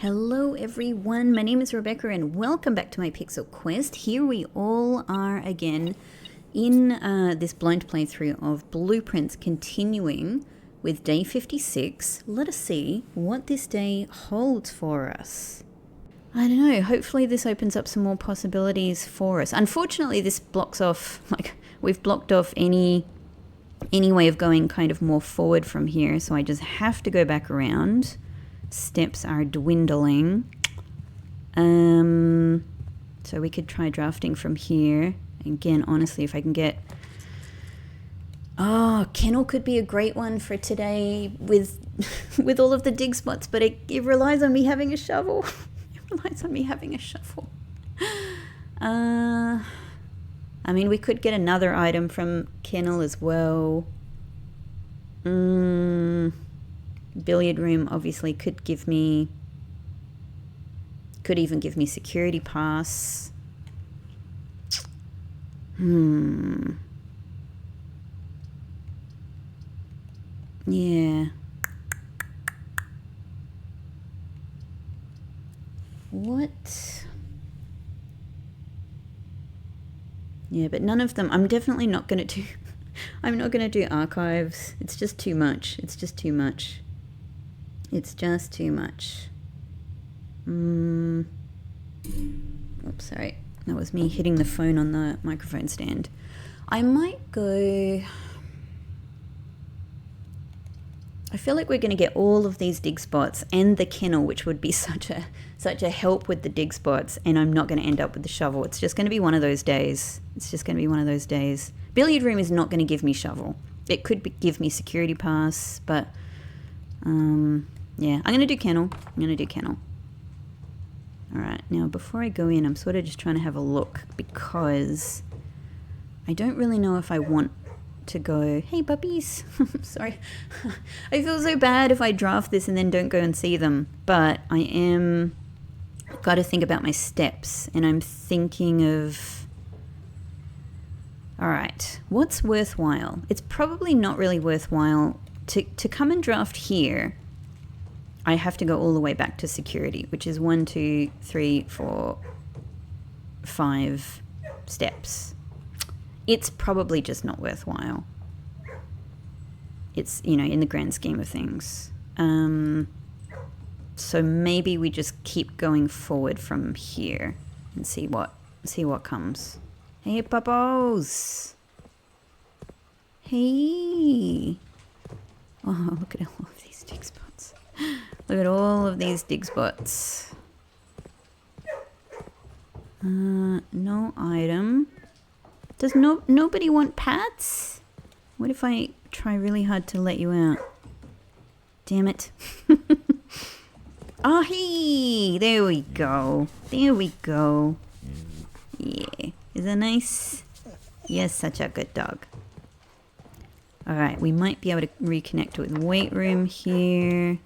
Hello everyone, my name is Rebecca and welcome back to my Pixel Quest. Here we all are again in this blind playthrough of Blueprints, continuing with day 56. Let us see what this day holds for us. I don't know, hopefully this opens up some more possibilities for us. Unfortunately this blocks off, we've blocked off any way of going kind of more forward from here, so I just have to go back around. Steps are dwindling. So we could try drafting from here. Again, honestly, if I can get... Oh, kennel could be a great one for today with with all of the dig spots, but it relies on me having a shovel. It relies on me having a shovel. I mean, we could get another item from kennel as well. Billiard room obviously could even give me security pass. Yeah. What? Yeah, but none of them. I'm definitely not going to do... I'm not going to do archives. It's just too much. It's just too much. It's just too much. Oops, sorry. That was me hitting the phone on the microphone stand. I might go... I feel like we're going to get all of these dig spots and the kennel, which would be such a help with the dig spots, and I'm not going to end up with the shovel. It's just going to be one of those days. It's just going to be one of those days. Billiard room is not going to give me shovel. It could give me security pass, but... yeah, I'm going to do kennel. Alright, now before I go in, I'm sort of just trying to have a look because I don't really know if I want to go, hey puppies, sorry. I feel so bad if I draft this and then don't go and see them, but I've got to think about my steps, and I'm thinking of, alright, what's worthwhile? It's probably not really worthwhile to come and draft here. I have to go all the way back to security, which is 1, 2, 3, 4, 5 steps. It's probably just not worthwhile. It's, in the grand scheme of things. So maybe we just keep going forward from here and see what comes. Hey, puppos! Hey! Oh, look at all of these dig spots. Look at all of these dig spots. No item. Does nobody want pats? What if I try really hard to let you out? Damn it. Oh, hey! There we go. There we go. Yeah. Is that nice? Yes, such a good dog. Alright, we might be able to reconnect with weight room here.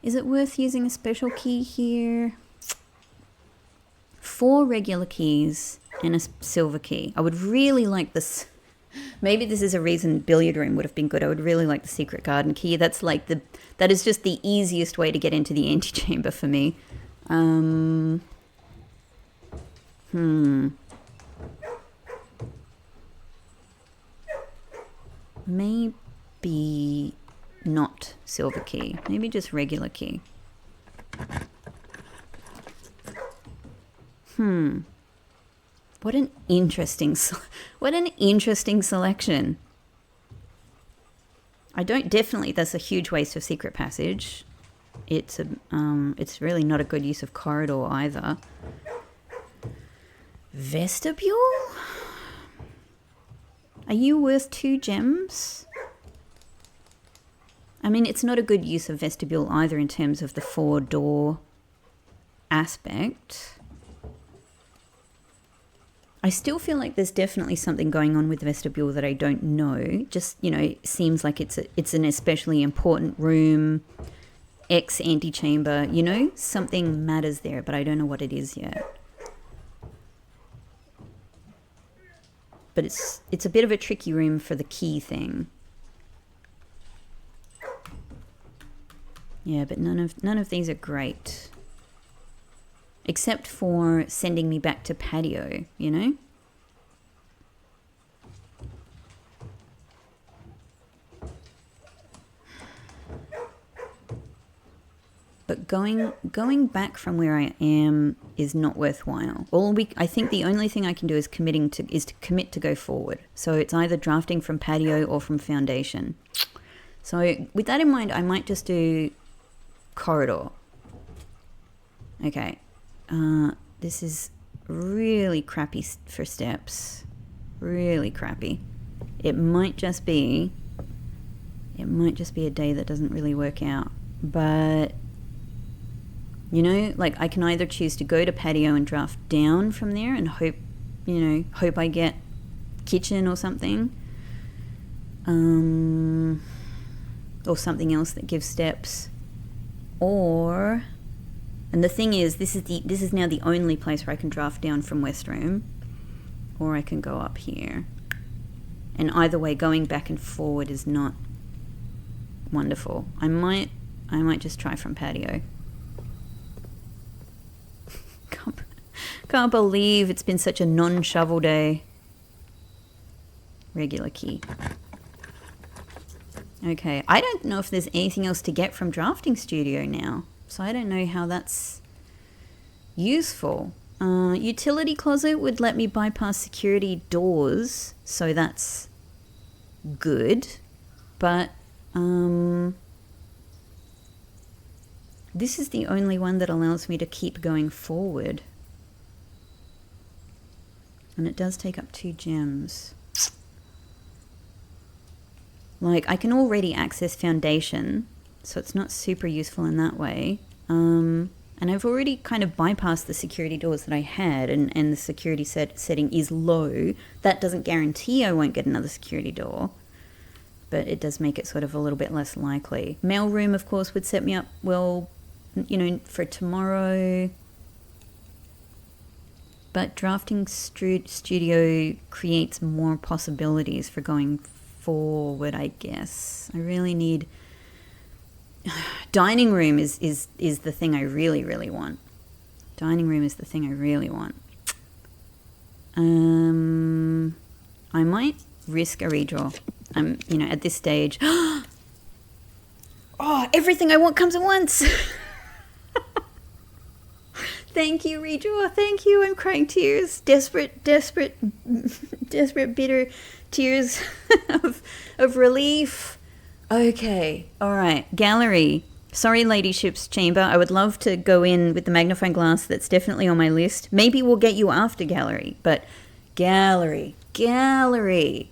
Is it worth using a special key here? 4 regular keys and a silver key. I would really like this. Maybe this is a reason billiard room would have been good. I would really like the secret garden key. That is just the easiest way to get into the antechamber for me. Maybe not silver key. Maybe just regular key. What an interesting selection. That's a huge waste of secret passage. It's really not a good use of corridor either. Vestibule? Are you worth 2 gems? I mean, it's not a good use of vestibule either in terms of the 4-door aspect. I still feel like there's definitely something going on with the vestibule that I don't know. Just, it seems like it's an especially important room, antechamber, something matters there, but I don't know what it is yet. But it's a bit of a tricky room for the key thing. Yeah, but none of these are great. Except for sending me back to patio, you know? But going back from where I am is not worthwhile. I think the only thing I can do is to commit to go forward. So it's either drafting from patio or from foundation. So with that in mind, I might just do corridor. Okay. This is really crappy for steps. Really crappy. It might just be a day that doesn't really work out. But you know, like I can either choose to go to patio and draft down from there and hope I get kitchen or something. Or something else that gives steps. And the thing is, this is now the only place where I can draft down from West Room. Or I can go up here. And either way, going back and forward is not wonderful. I might just try from patio. Can't believe it's been such a non-shovel day. Regular key. Okay, I don't know if there's anything else to get from Drafting Studio now. So I don't know how that's useful. Utility closet would let me bypass security doors. So that's good. But this is the only one that allows me to keep going forward. And it does take up 2 gems. Like, I can already access foundation, so it's not super useful in that way. And I've already kind of bypassed the security doors that I had, and the security setting is low. That doesn't guarantee I won't get another security door, but it does make it sort of a little bit less likely. Mailroom, of course, would set me up well, you know, for tomorrow. But Drafting Studio creates more possibilities for going forward, I guess. I really need... Dining room is the thing I really, really want. Dining room is the thing I really want. I might risk a redraw. You know, at this stage... Oh, everything I want comes at once! Thank you, redraw. Thank you. I'm crying tears. Desperate, bitter tears of relief. Okay. All right. Gallery. Sorry, Ladyship's Chamber. I would love to go in with the magnifying glass. That's definitely on my list. Maybe we'll get you after gallery. But gallery. The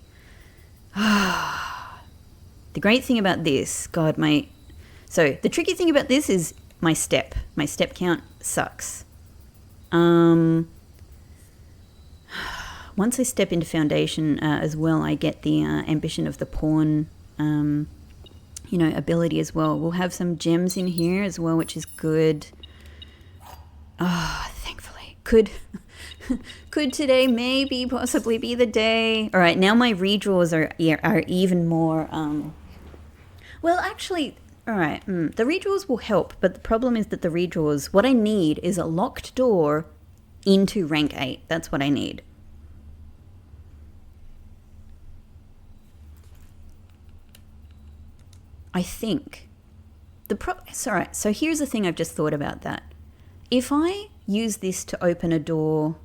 great thing about this, so the tricky thing about this is my step count sucks. Once I step into foundation as well, I get the ambition of the pawn, ability as well. We'll have some gems in here as well, which is good. Thankfully. Could today maybe possibly be the day? All right, now my redraws are even more... Well, actually... All right, the redraws will help, but the problem is that the redraws, what I need is a locked door into rank 8. That's what I need. I think. All right, so here's the thing I've just thought about that. If I use this to open a door...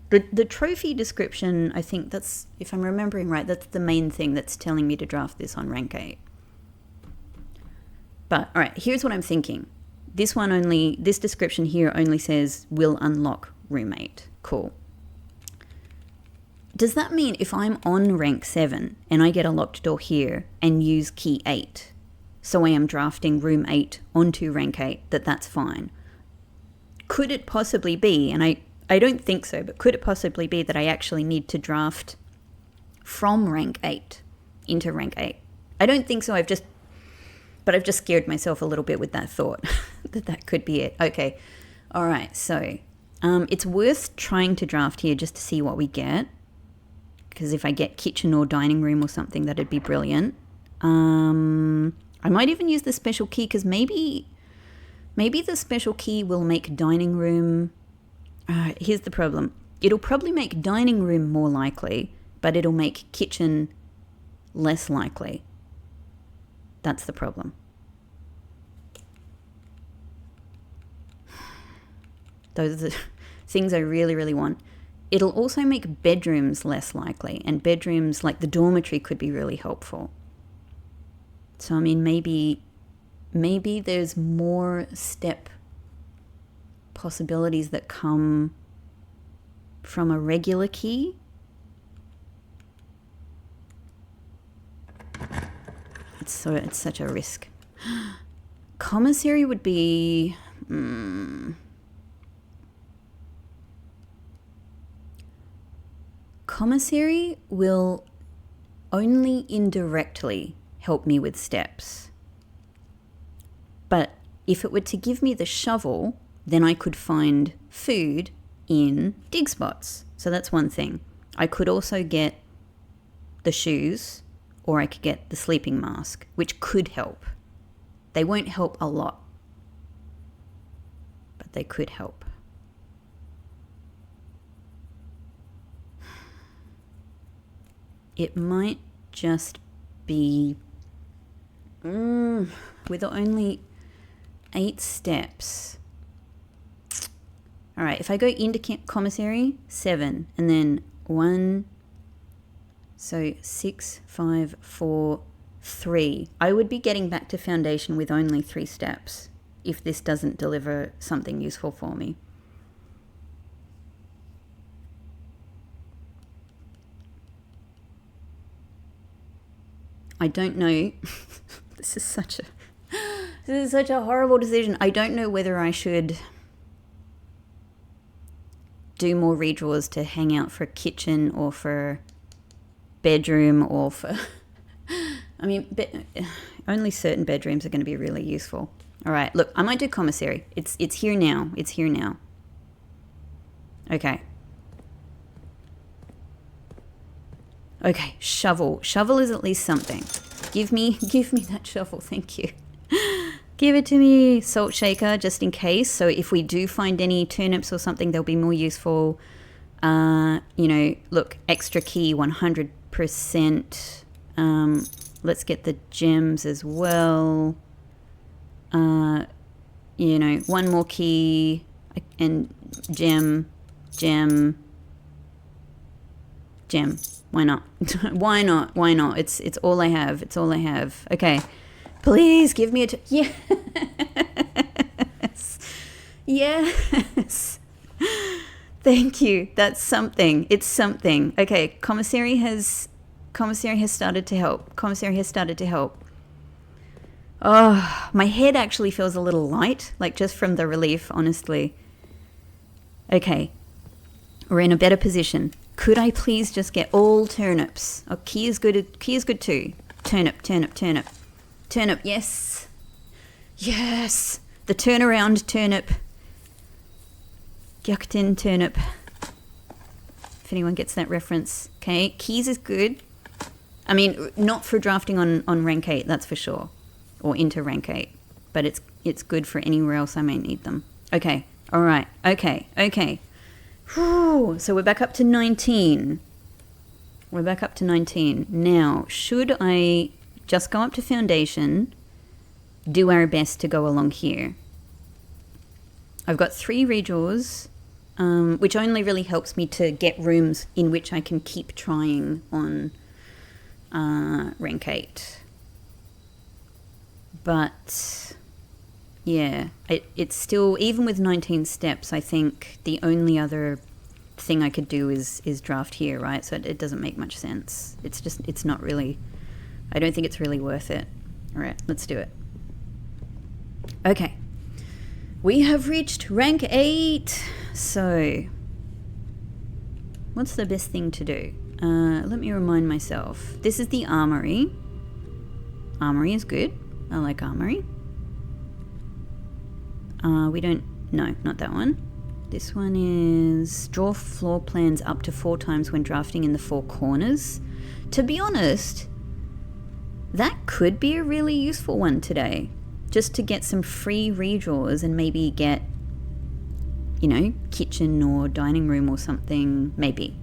The trophy description, I think that's, if I'm remembering right, that's the main thing that's telling me to draft this on rank 8. But, all right, here's what I'm thinking. This description here only says, will unlock roommate. Cool. Does that mean if I'm on rank 7 and I get a locked door here and use key 8, so I am drafting room 8 onto rank 8, that's fine? Could it possibly be, and I don't think so, but could it possibly be that I actually need to draft from rank 8 into rank 8? I don't think so. I've just scared myself a little bit with that thought that could be it. Okay. All right. So it's worth trying to draft here just to see what we get. Because if I get kitchen or dining room or something, that'd be brilliant. I I might even use the special key because maybe the special key will make dining room... here's the problem. It'll probably make dining room more likely, but it'll make kitchen less likely. That's the problem. Those are the things I really, really want. It'll also make bedrooms less likely, and bedrooms like the dormitory could be really helpful. So, I mean, maybe there's more step possibilities that come from a regular key. It's such a risk. Commissary would be... Commissary will only indirectly help me with steps. But if it were to give me the shovel, then I could find food in dig spots. So that's one thing. I could also get the shoes, or I could get the sleeping mask, which could help. They won't help a lot, but they could help. It might just be with only 8 steps. All right, if I go into commissary, 7, and then 1, so 6, 5, 4, 3. I would be getting back to foundation with only 3 steps if this doesn't deliver something useful for me. I don't know. This is such a horrible decision. I don't know whether I should do more redraws to hang out for kitchen or for bedroom or for... I mean, only certain bedrooms are going to be really useful. All right, look, I might do commissary. It's here now. It's here now. Okay. Okay, shovel. Shovel is at least something. Give me that shovel, thank you. Give it to me. Salt shaker, just in case. So if we do find any turnips or something, they'll be more useful. You know, look, extra key, 100%. Let's get the gems as well. You know, 1 more key and gem. Why not? Why not? Why not? It's all I have. It's all I have. Okay. Please give me a... Yes. Yes. Thank you. That's something. It's something. Okay. Commissary has started to help. Commissary has started to help. Oh, my head actually feels a little light, like just from the relief, honestly. Okay. We're in a better position. Could I please just get all turnips? Oh, key is good too. Turnip. Turnip, yes. Yes. The turnaround turnip. Gyaktin turnip. If anyone gets that reference. Okay, keys is good. I mean, not for drafting on rank 8, that's for sure. Or into rank 8. But it's good for anywhere else I may need them. Okay, alright. Okay. Whew. So we're back up to 19. Now, should I just go up to foundation, do our best to go along here? I've got 3 redraws, which only really helps me to get rooms in which I can keep trying on rank 8. But yeah, it's still, even with 19 steps, I think the only other thing I could do is draft here, right? So it doesn't make much sense. It's not really, I don't think it's really worth it. All right, let's do it. Okay. We have reached rank 8. So what's the best thing to do? Let me remind myself. This is the armory. Armory is good. I like armory. No, not that one. This one is draw floor plans up to 4 times when drafting in the 4 corners. To be honest, That could be a really useful one today. Just to get some free redraws and maybe get, you know, kitchen or dining room or something, maybe.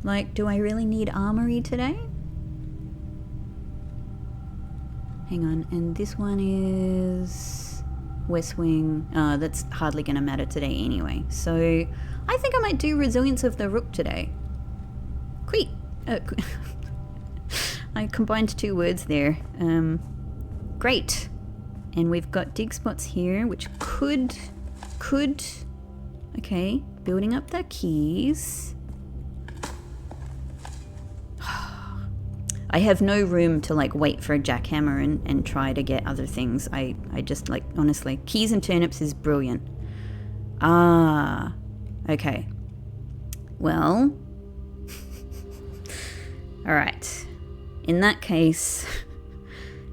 Like, do I really need armory today? Hang on, and this one is West Wing. That's hardly going to matter today anyway. So I think I might do Resilience of the Rook today. Quick. I combined two words there. Great. And we've got dig spots here, which could, okay, building up the keys. I have no room to like wait for a jackhammer and try to get other things. I just like, honestly, keys and turnips is brilliant. Ah, okay. Well, all right. In that case,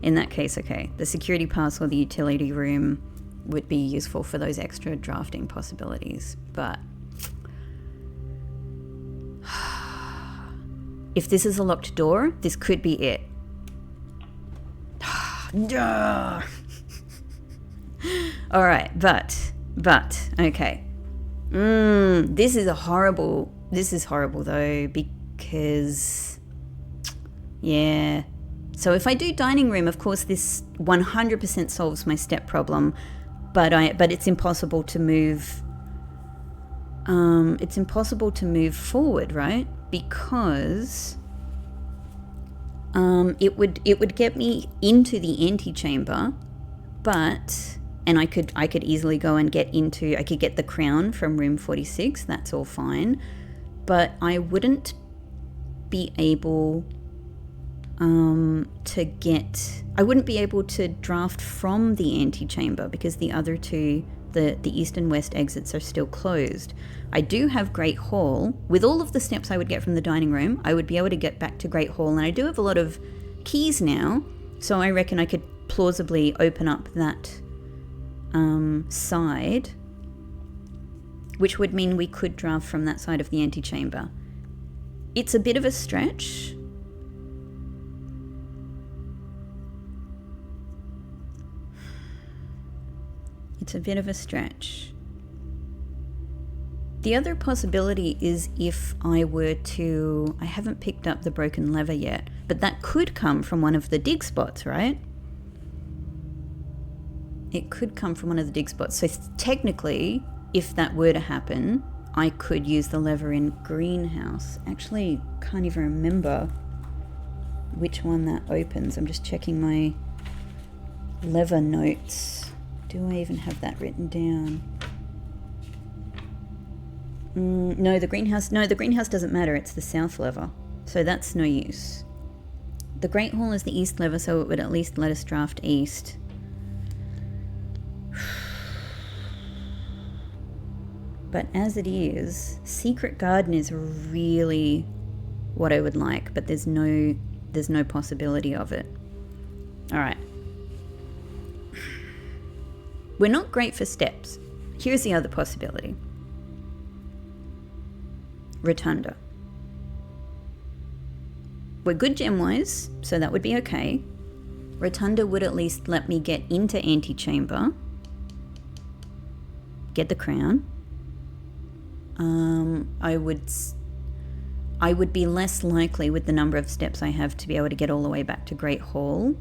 okay, the security pass or the utility room would be useful for those extra drafting possibilities, but if this is a locked door, this could be it. All right, but okay. This is horrible though, because yeah. So if I do dining room, of course this 100% solves my step problem, but it's impossible to move. It's impossible to move forward, right? Because it would get me into the antechamber, and I could easily go and I could get the crown from room 46. That's all fine, but I wouldn't be able I wouldn't be able to draft from the antechamber because the other two, the east and west exits, are still closed. I do have Great Hall. With all of the steps I would get from the dining room, I would be able to get back to Great Hall, and I do have a lot of keys now, so I reckon I could plausibly open up that side, which would mean we could draft from that side of the antechamber. It's a bit of a stretch. It's a bit of a stretch. The other possibility is if I were to... I haven't picked up the broken lever yet, but that could come from one of the dig spots, right? It could come from one of the dig spots. So technically, if that were to happen, I could use the lever in greenhouse. Actually, can't even remember which one that opens. I'm just checking my lever notes. Do I even have that written down? No, the greenhouse doesn't matter. It's the south lever. So that's no use. The Great Hall is the east lever, so it would at least let us draft east. But as it is, Secret Garden is really what I would like, but there's no possibility of it. All right. We're not great for steps. Here's the other possibility. Rotunda. We're good gem-wise, so that would be okay. Rotunda would at least let me get into antechamber, get the crown. I would be less likely with the number of steps I have to be able to get all the way back to Great Hall.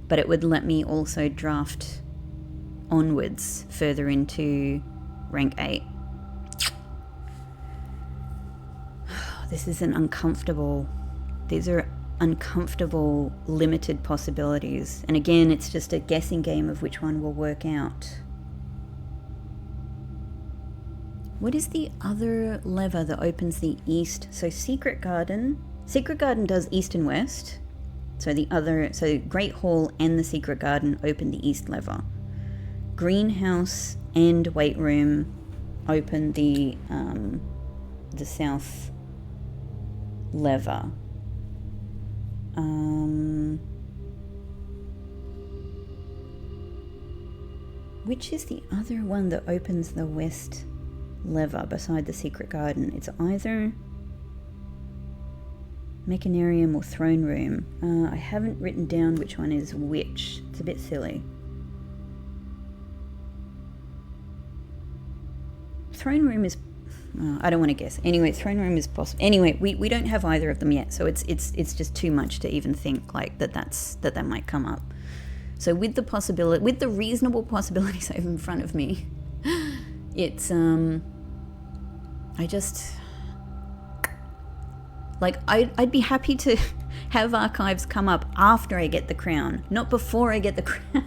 But it would let me also draft onwards further into rank 8. This is these are uncomfortable, limited possibilities. And again, it's just a guessing game of which one will work out. What is the other lever that opens the east? So Secret Garden does east and west. So Great Hall and the Secret Garden open the east lever. Greenhouse and Weight Room open the south lever. Which is the other one that opens the west lever beside the Secret Garden? It's either Mechanarium or throne room. I haven't written down which one is which. It's a bit silly. Throne room is... I don't want to guess. Anyway, throne room is possible. Anyway, we don't have either of them yet, so it's just too much to even think like that might come up. So with the reasonable possibilities over in front of me, it's I'd be happy to have archives come up after I get the crown, not before I get the crown.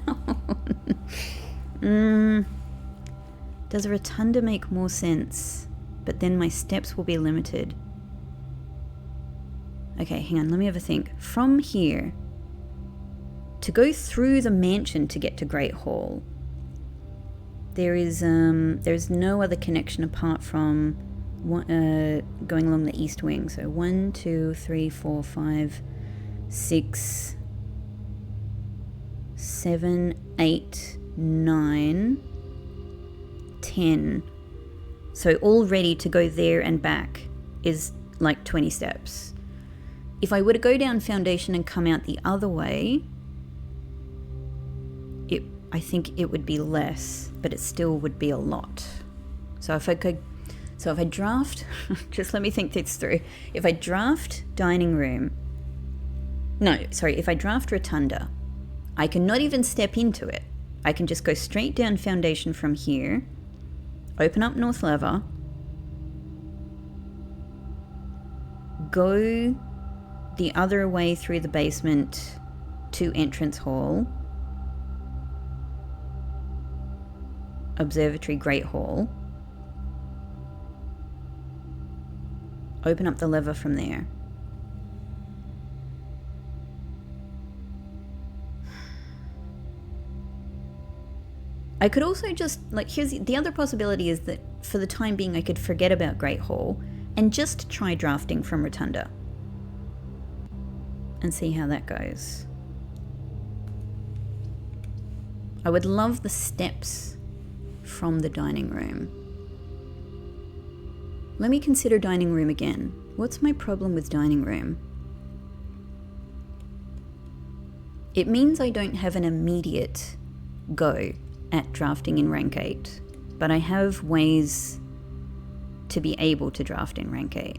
Does a rotunda make more sense? But then my steps will be limited. Okay, hang on, let me have a think. From here, to go through the mansion to get to Great Hall, there's no other connection apart from going along the east wing. So 1, 2, 3, 4, 5, 6, 7, 8, 9, 10. So already to go there and back is like 20 steps. If I were to go down Foundation and come out the other way, I think it would be less, but it still would be a lot. So if I draft, just let me think this through. If I draft dining room, if I draft rotunda, I can not even step into it. I can just go straight down Foundation from here, open up North Lever, go the other way through the basement to Entrance Hall, Observatory, Great Hall, open up the lever from there. I could also just, here's the other possibility is that for the time being I could forget about Great Hall and just try drafting from Rotunda and see how that goes. I would love the steps from the dining room. Let me consider dining room again. What's my problem with dining room? It means I don't have an immediate go at drafting in rank 8, but I have ways to be able to draft in rank 8.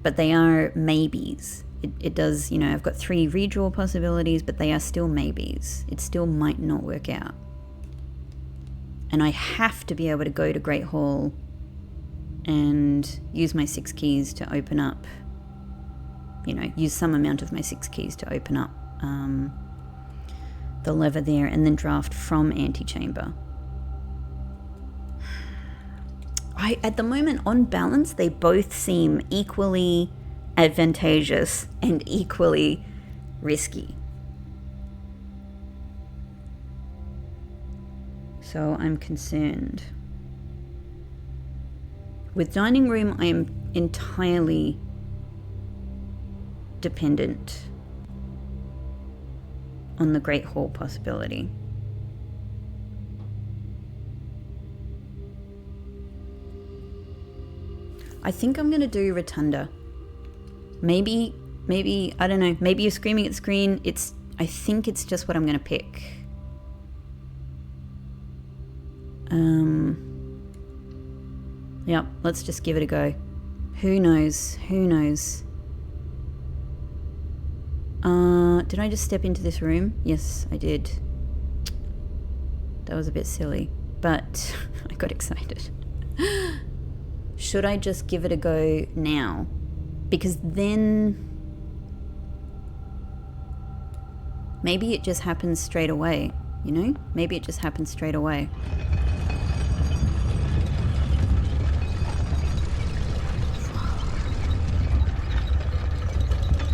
But they are maybes. It does, I've got 3 redraw possibilities, but they are still maybes. It still might not work out. And I have to be able to go to Great Hall and use my 6 keys to open up, use some amount of my 6 keys to open up the lever there and then draft from Antechamber. At the moment, on balance, they both seem equally advantageous and equally risky. So I'm concerned. With dining room, I am entirely dependent on the Great Hall possibility. I think I'm going to do Rotunda. Maybe, I don't know, maybe you're screaming at the screen. I think it's just what I'm going to pick. Yep, let's just give it a go. Who knows? Did I just step into this room? Yes, I did. That was a bit silly, but I got excited. Should I just give it a go now? Because then maybe it just happens straight away, Maybe it just happens straight away.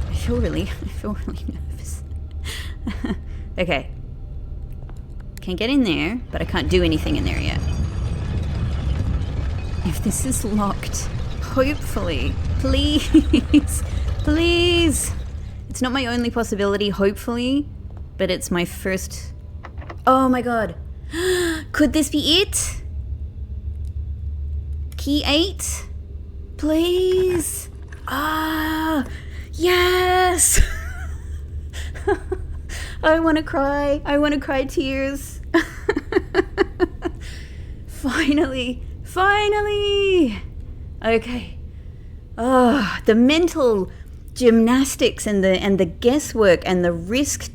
I feel really nervous. Okay. Can get in there, but I can't do anything in there yet. If this is locked, hopefully, please, please. It's not my only possibility, hopefully, but it's my first. Oh my god. Could this be it? Key 8? Please. Ah, yes. I want to cry. I want to cry tears. Finally. Okay. Oh, the mental gymnastics and the guesswork and the risk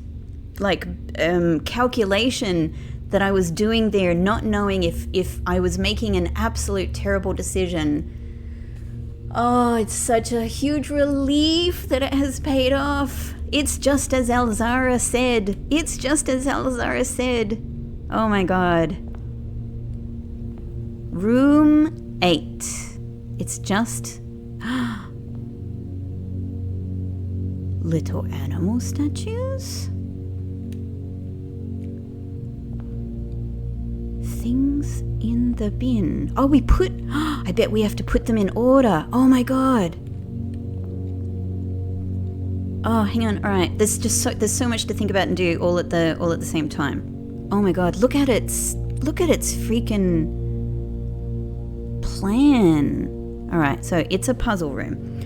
calculation that I was doing there, not knowing if I was making an absolute terrible decision. Oh, it's such a huge relief that it has paid off. It's just as Elzara said. Oh my God. Room 8. It's just little animal statues? Things in the bin. Oh, I bet we have to put them in order. Oh my God. Oh, hang on. All right. There's so much to think about and do all at the same time. Oh my God. Look at its freaking plan. All right. So it's a puzzle room.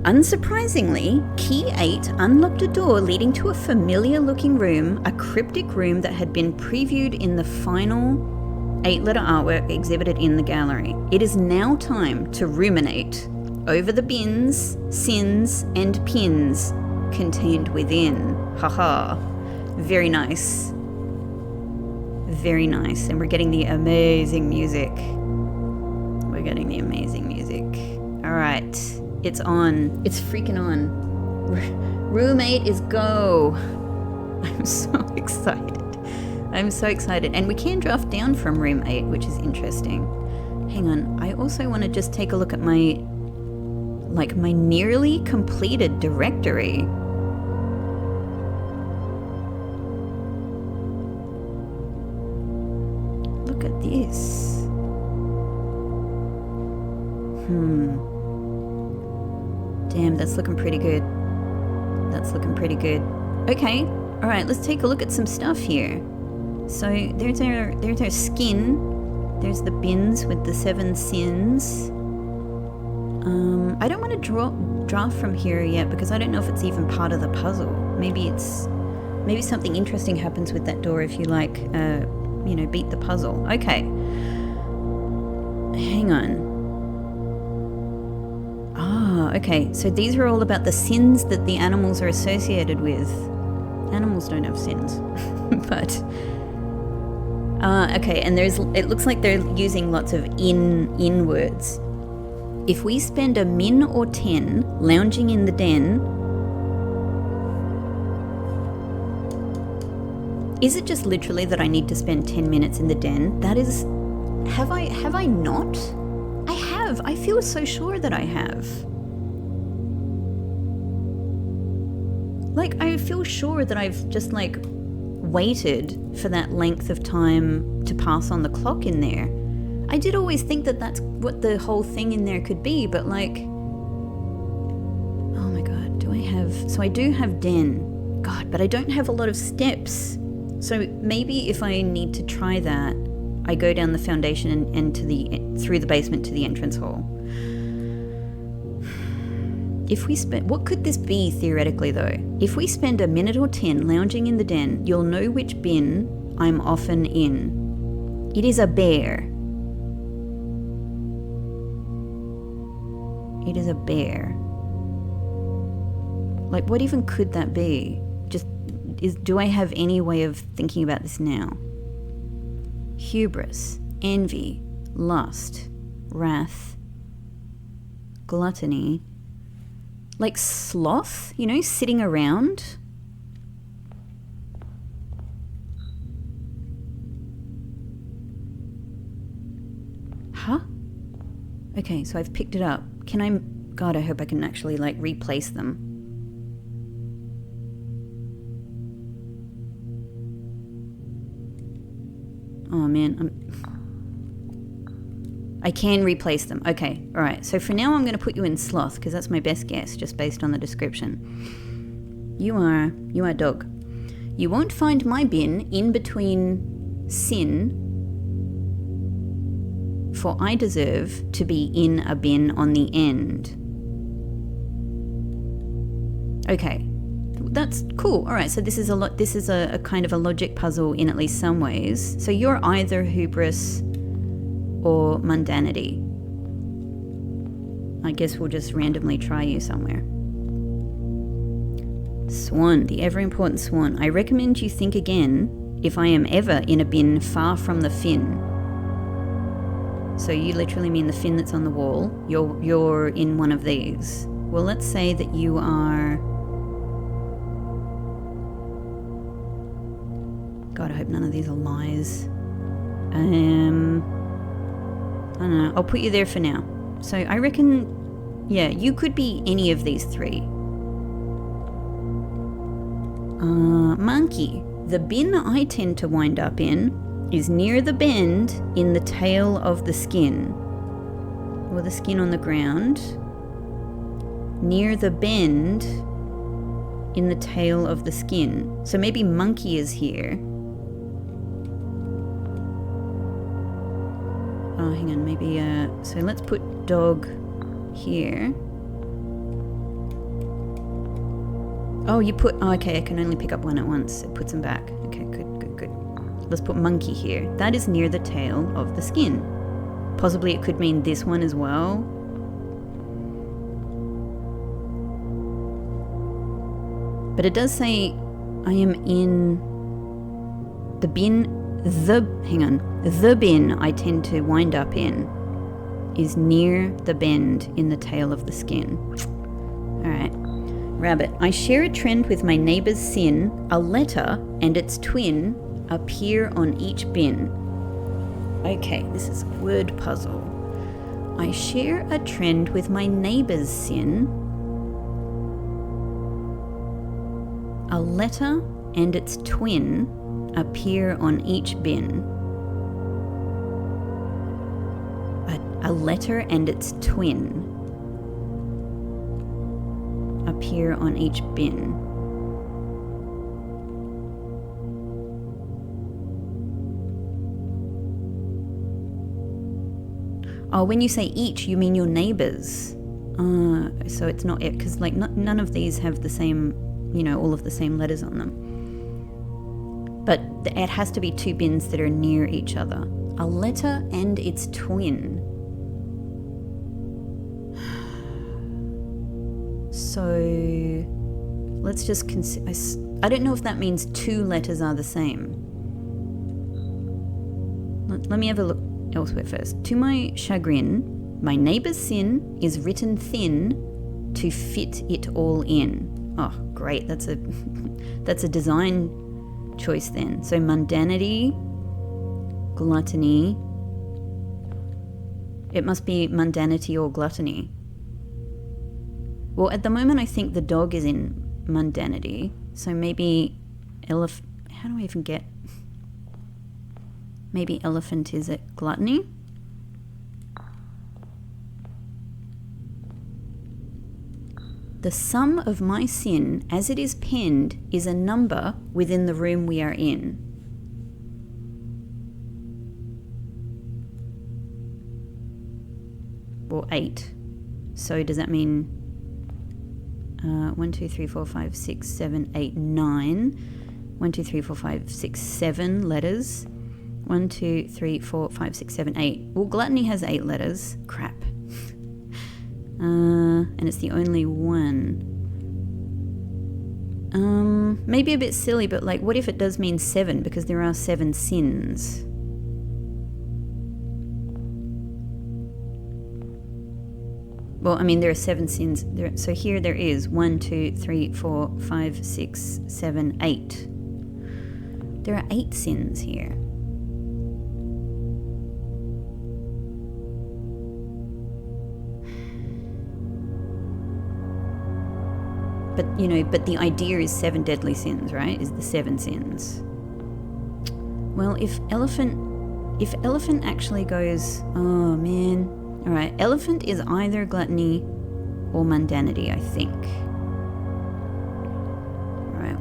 Unsurprisingly, key 8 unlocked a door leading to a familiar-looking room, a cryptic room that had been previewed in the final 8-letter artwork exhibited in the gallery. It is now time to ruminate over the bins, sins, and pins contained within. Haha. Very nice. Very nice. And we're getting the amazing music. All right. It's on. It's freaking on. Room 8 is go. I'm so excited. And we can draft down from room 8, which is interesting. Hang on. I also want to just take a look at my nearly completed directory. Look at this. Damn, that's looking pretty good. Okay, all right, let's take a look at some stuff here. So there's our skin. There's the bins with the 7 sins. I don't want to draft from here yet because I don't know if it's even part of the puzzle. Maybe something interesting happens with that door if you beat the puzzle. Okay. Hang on. Okay, so these are all about the sins that the animals are associated with. Animals don't have sins, but okay, and it looks like they're using lots of in words. If we spend a min or 10 lounging in the den, is it just literally that I need to spend 10 minutes in the den? That is, have I not? I have. I feel so sure that I have. I feel sure that I've just waited for that length of time to pass on the clock in there. I did always think that that's what the whole thing in there could be, but oh my God, so I do have den. God, but I don't have a lot of steps. So maybe if I need to try that, I go down the foundation and through the basement to the entrance hall. What could this be theoretically though? If we spend a minute or 10 lounging in the den, you'll know which bin I'm often in. It is a bear. It is a bear. What even could that be? Do I have any way of thinking about this now? Hubris, envy, lust, wrath, gluttony, sloth, sitting around. Huh? Okay, so I've picked it up. God, I hope I can actually replace them. Oh man, I can replace them. Okay, all right. So for now I'm going to put you in sloth because that's my best guess just based on the description. You are dog. You won't find my bin in between sin, for I deserve to be in a bin on the end. Okay, that's cool. All right, so this is a kind of a logic puzzle in at least some ways. So you're either hubris or mundanity. I guess we'll just randomly try you somewhere. Swan, the ever-important swan. I recommend you think again if I am ever in a bin far from the fin. So you literally mean the fin that's on the wall. You're in one of these. Well, let's say that you are... God, I hope none of these are lies. I don't know. I'll put you there for now. So I reckon, yeah, you could be any of these three. Monkey. The bin I tend to wind up in is near the bend in the tail of the skin. Or the skin on the ground. Near the bend in the tail of the skin. So maybe monkey is here. Oh, hang on, maybe, so let's put dog here. Oh, you put, oh, okay, I can only pick up one at once. It puts them back. Okay, good. Let's put monkey here. That is near the tail of the skin. Possibly it could mean this one as well. But it does say I am in the bin, the bin I tend to wind up in is near the bend in the tail of the skin. Alright. Rabbit. I share a trend with my neighbour's sin. A letter and its twin appear on each bin. Okay, this is a word puzzle. I share a trend with my neighbour's sin. A letter and its twin appear on each bin. A letter and its twin appear on each bin. Oh, when you say each, you mean your neighbours. So it's not it, because like none of these have the same, you know, all of the same letters on them. But it has to be two bins that are near each other. A letter and its twin. So let's just consider. I don't know if that means two letters are the same. Let me have a look elsewhere first. To my chagrin, my neighbour's sin is written thin to fit it all in. Oh, great. That's a design choice then. So mundanity, gluttony. It must be mundanity or gluttony. Well, at the moment I think the dog is in mundanity. So maybe how do I even get... Maybe elephant is at gluttony? The sum of my sin, as it is penned, is a number within the room we are in. Or 8. So does that mean 1, 2, 3, 4, 5, 6, 7, 8, 9. 1, 2, 3, 4, 5, 6, 7 letters. 1, 2, 3, 4, 5, 6, 7, 8. Well, gluttony has 8 letters. Crap. And it's the only one. Maybe a bit silly, but like, what if it does mean 7? Because there are 7 sins. Well, I mean, there are 7 sins. So here there is 1, 2, 3, 4, 5, 6, 7, 8. There are 8 sins here. But, you know, but the idea is 7 deadly sins, right? Is the 7 sins. Well, if elephant actually goes, oh man. All right, elephant is either gluttony or mundanity, I think. All right,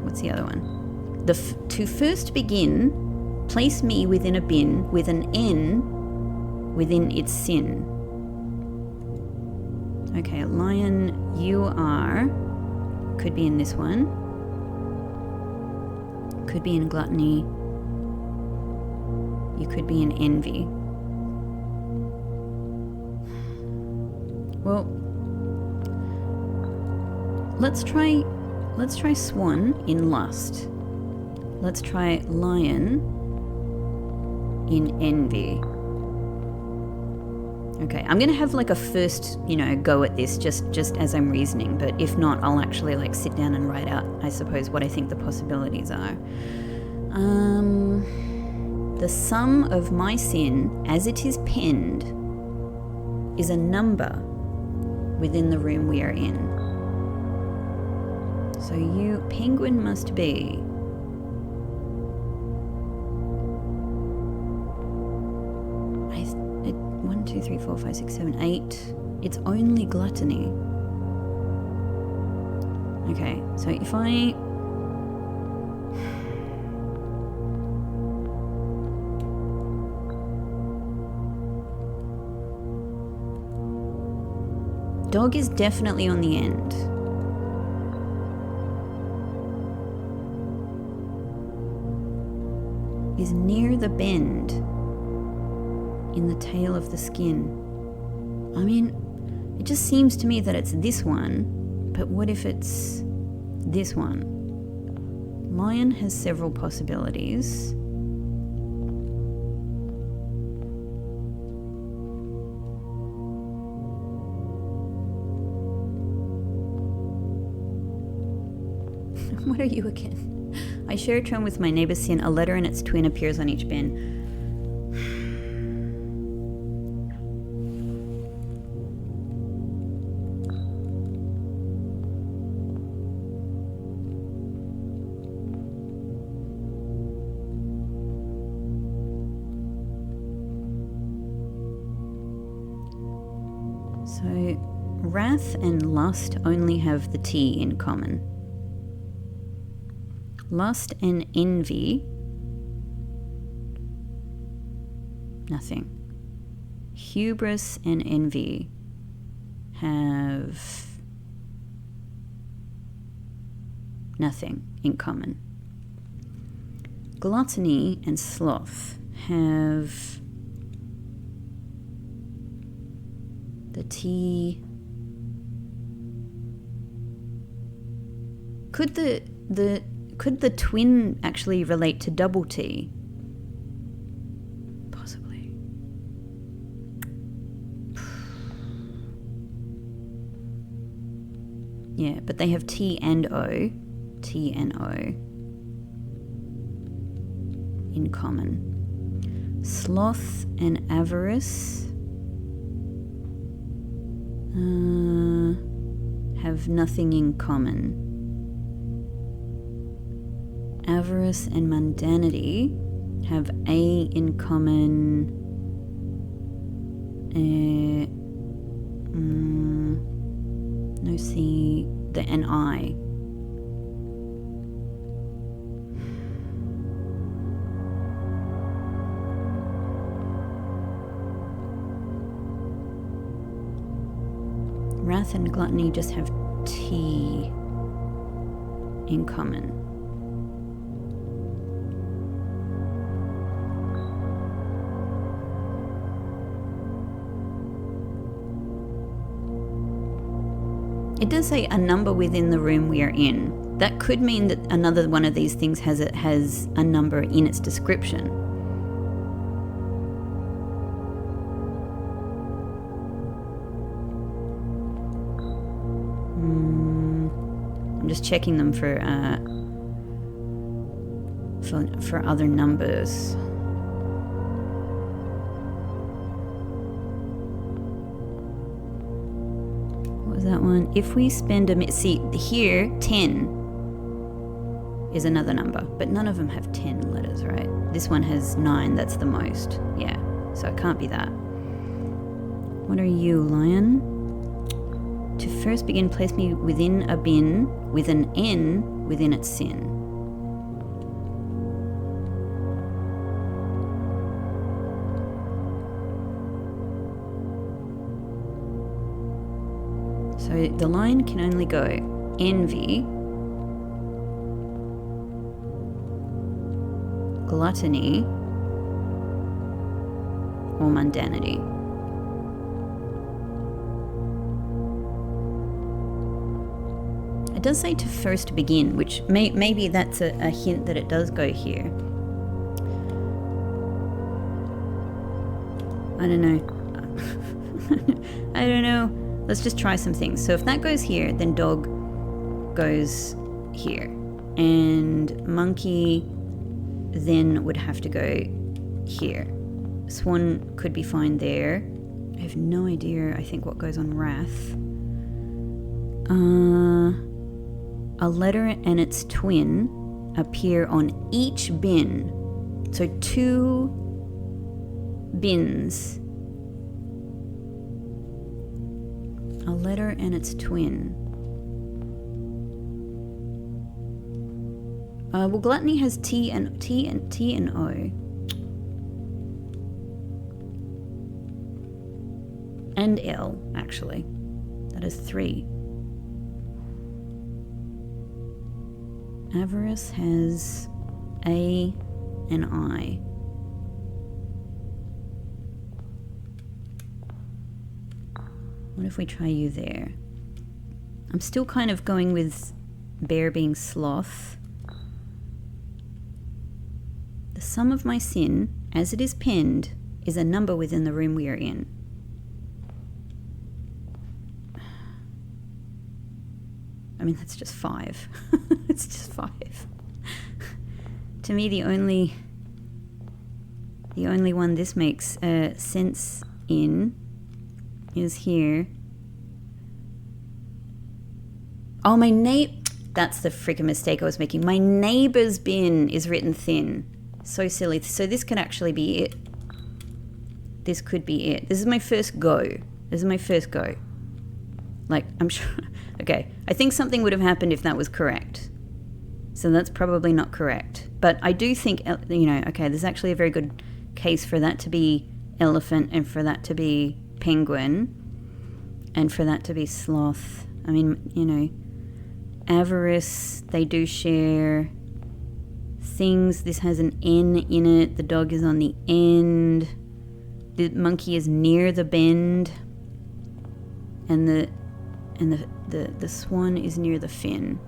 what's the other one? To first begin, place me within a bin with an N within its sin. Okay, lion, you are could be in this one. Could be in gluttony. You could be in envy. Well, let's try swan in lust. Let's try lion in envy. Okay, I'm gonna have like a first, go at this just as I'm reasoning, but if not, I'll actually like sit down and write out, I suppose, what I think the possibilities are. The sum of my sin, as it is penned, is a number within the room we are in. So you, penguin, must be 1, 2, 3, 4, 5, 6, 7, 8. It's only gluttony. Okay, so if I... Dog is definitely on the end. Is near the bend in the tail of the skin. I mean, it just seems to me that it's this one, but what if it's this one? Lion has several possibilities. What are you again? I share a tron with my neighbor's sin. A letter and its twin appears on each bin. So, wrath and lust only have the T in common. Lust and envy, nothing. Hubris and envy have nothing in common. Gluttony and sloth have the T. Could the twin actually relate to double T? Possibly. Yeah, but they have T and O. T and O in common. Sloth and avarice have nothing in common. Avarice and mundanity have A in common. No C, and I. Wrath and gluttony just have T in common. It does say a number within the room we are in. That could mean that another one of these things has a number in its description. I'm just checking them for other numbers. That one. If we spend see here 10 is another number, but none of them have 10 letters, right? This one has 9, that's the most. Yeah, so it can't be that. What are you, lion? To first begin, place me within a bin with an N within its sin. So the lion can only go envy, gluttony, or mundanity. It does say to first begin, which maybe that's a hint that it does go here. I don't know. I don't know. Let's just try some things. So if that goes here, then dog goes here. And monkey then would have to go here. Swan could be fine there. I have no idea, I think, what goes on wrath. A letter and its twin appear on each bin. So 2 bins. A letter and its twin. Well, gluttony has T and O. And L, actually. That is 3. Avarice has A and I. What if we try you there? I'm still kind of going with bear being sloth. The sum of my sin, as it is penned, is a number within the room we are in. I mean, that's just 5. It's just 5. To me, the only one this makes sense in is here. Oh, that's the freaking mistake I was making. My neighbor's bin is written thin. So silly. So this could actually be it. This could be it. This is my first go. Like, I'm sure. Okay, I think something would have happened if that was correct. So that's probably not correct. But I do think, okay, there's actually a very good case for that to be elephant and for that to be penguin and for that to be sloth. I mean, avarice, they do share things. This has an N in it. The dog is on the end. The monkey is near the bend. And the swan is near the fin.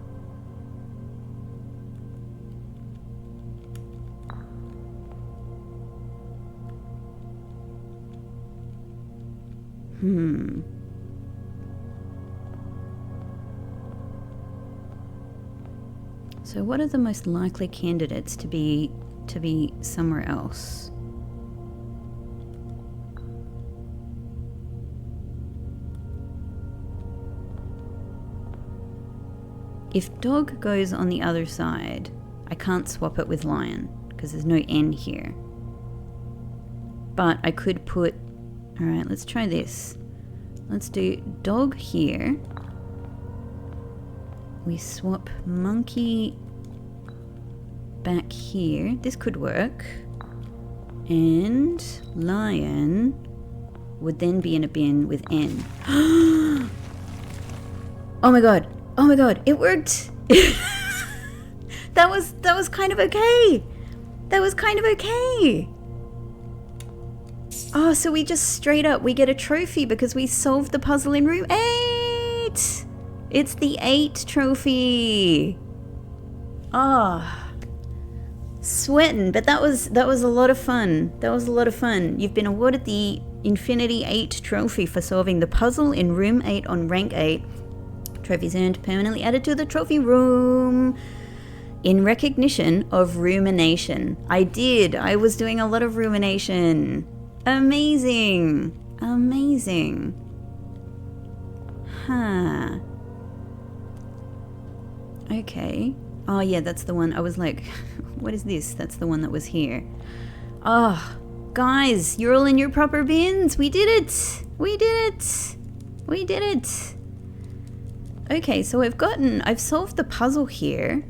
So what are the most likely candidates to be somewhere else? If dog goes on the other side, I can't swap it with lion because there's no N here. But I could put, all right, let's try this. Let's do dog here. We swap monkey back here. This could work. And lion would then be in a bin with N. Oh my god. Oh my god, it worked. That was kind of okay. That was kind of okay. Oh, so we just straight up, we get a trophy because we solved the puzzle in room 8. It's the 8 trophy. Ah, sweating, but that was a lot of fun. That was a lot of fun. You've been awarded the Infinity 8 trophy for solving the puzzle in room 8 on rank 8. Trophies earned permanently added to the trophy room in recognition of rumination. I was doing a lot of rumination. Amazing. Amazing. Huh. Okay. Oh yeah, that's the one. I was like, what is this? That's the one that was here. Oh, guys, you're all in your proper bins. We did it. We did it. We did it. Okay, so I've solved the puzzle here,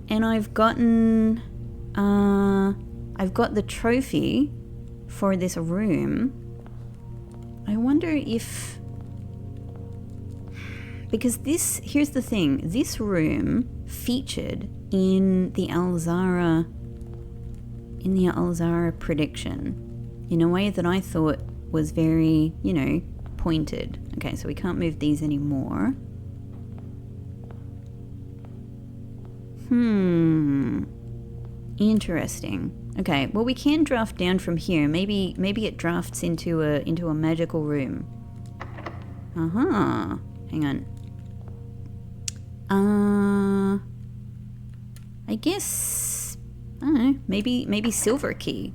and I've got the trophy for this room. I wonder if because here's the thing, this room featured in the Alzara prediction in a way that I thought was very, pointed. Okay, so we can't move these anymore. Interesting. Okay, well, we can draft down from here. Maybe it drafts into a magical room. Hang on. I guess, I don't know, maybe silver key.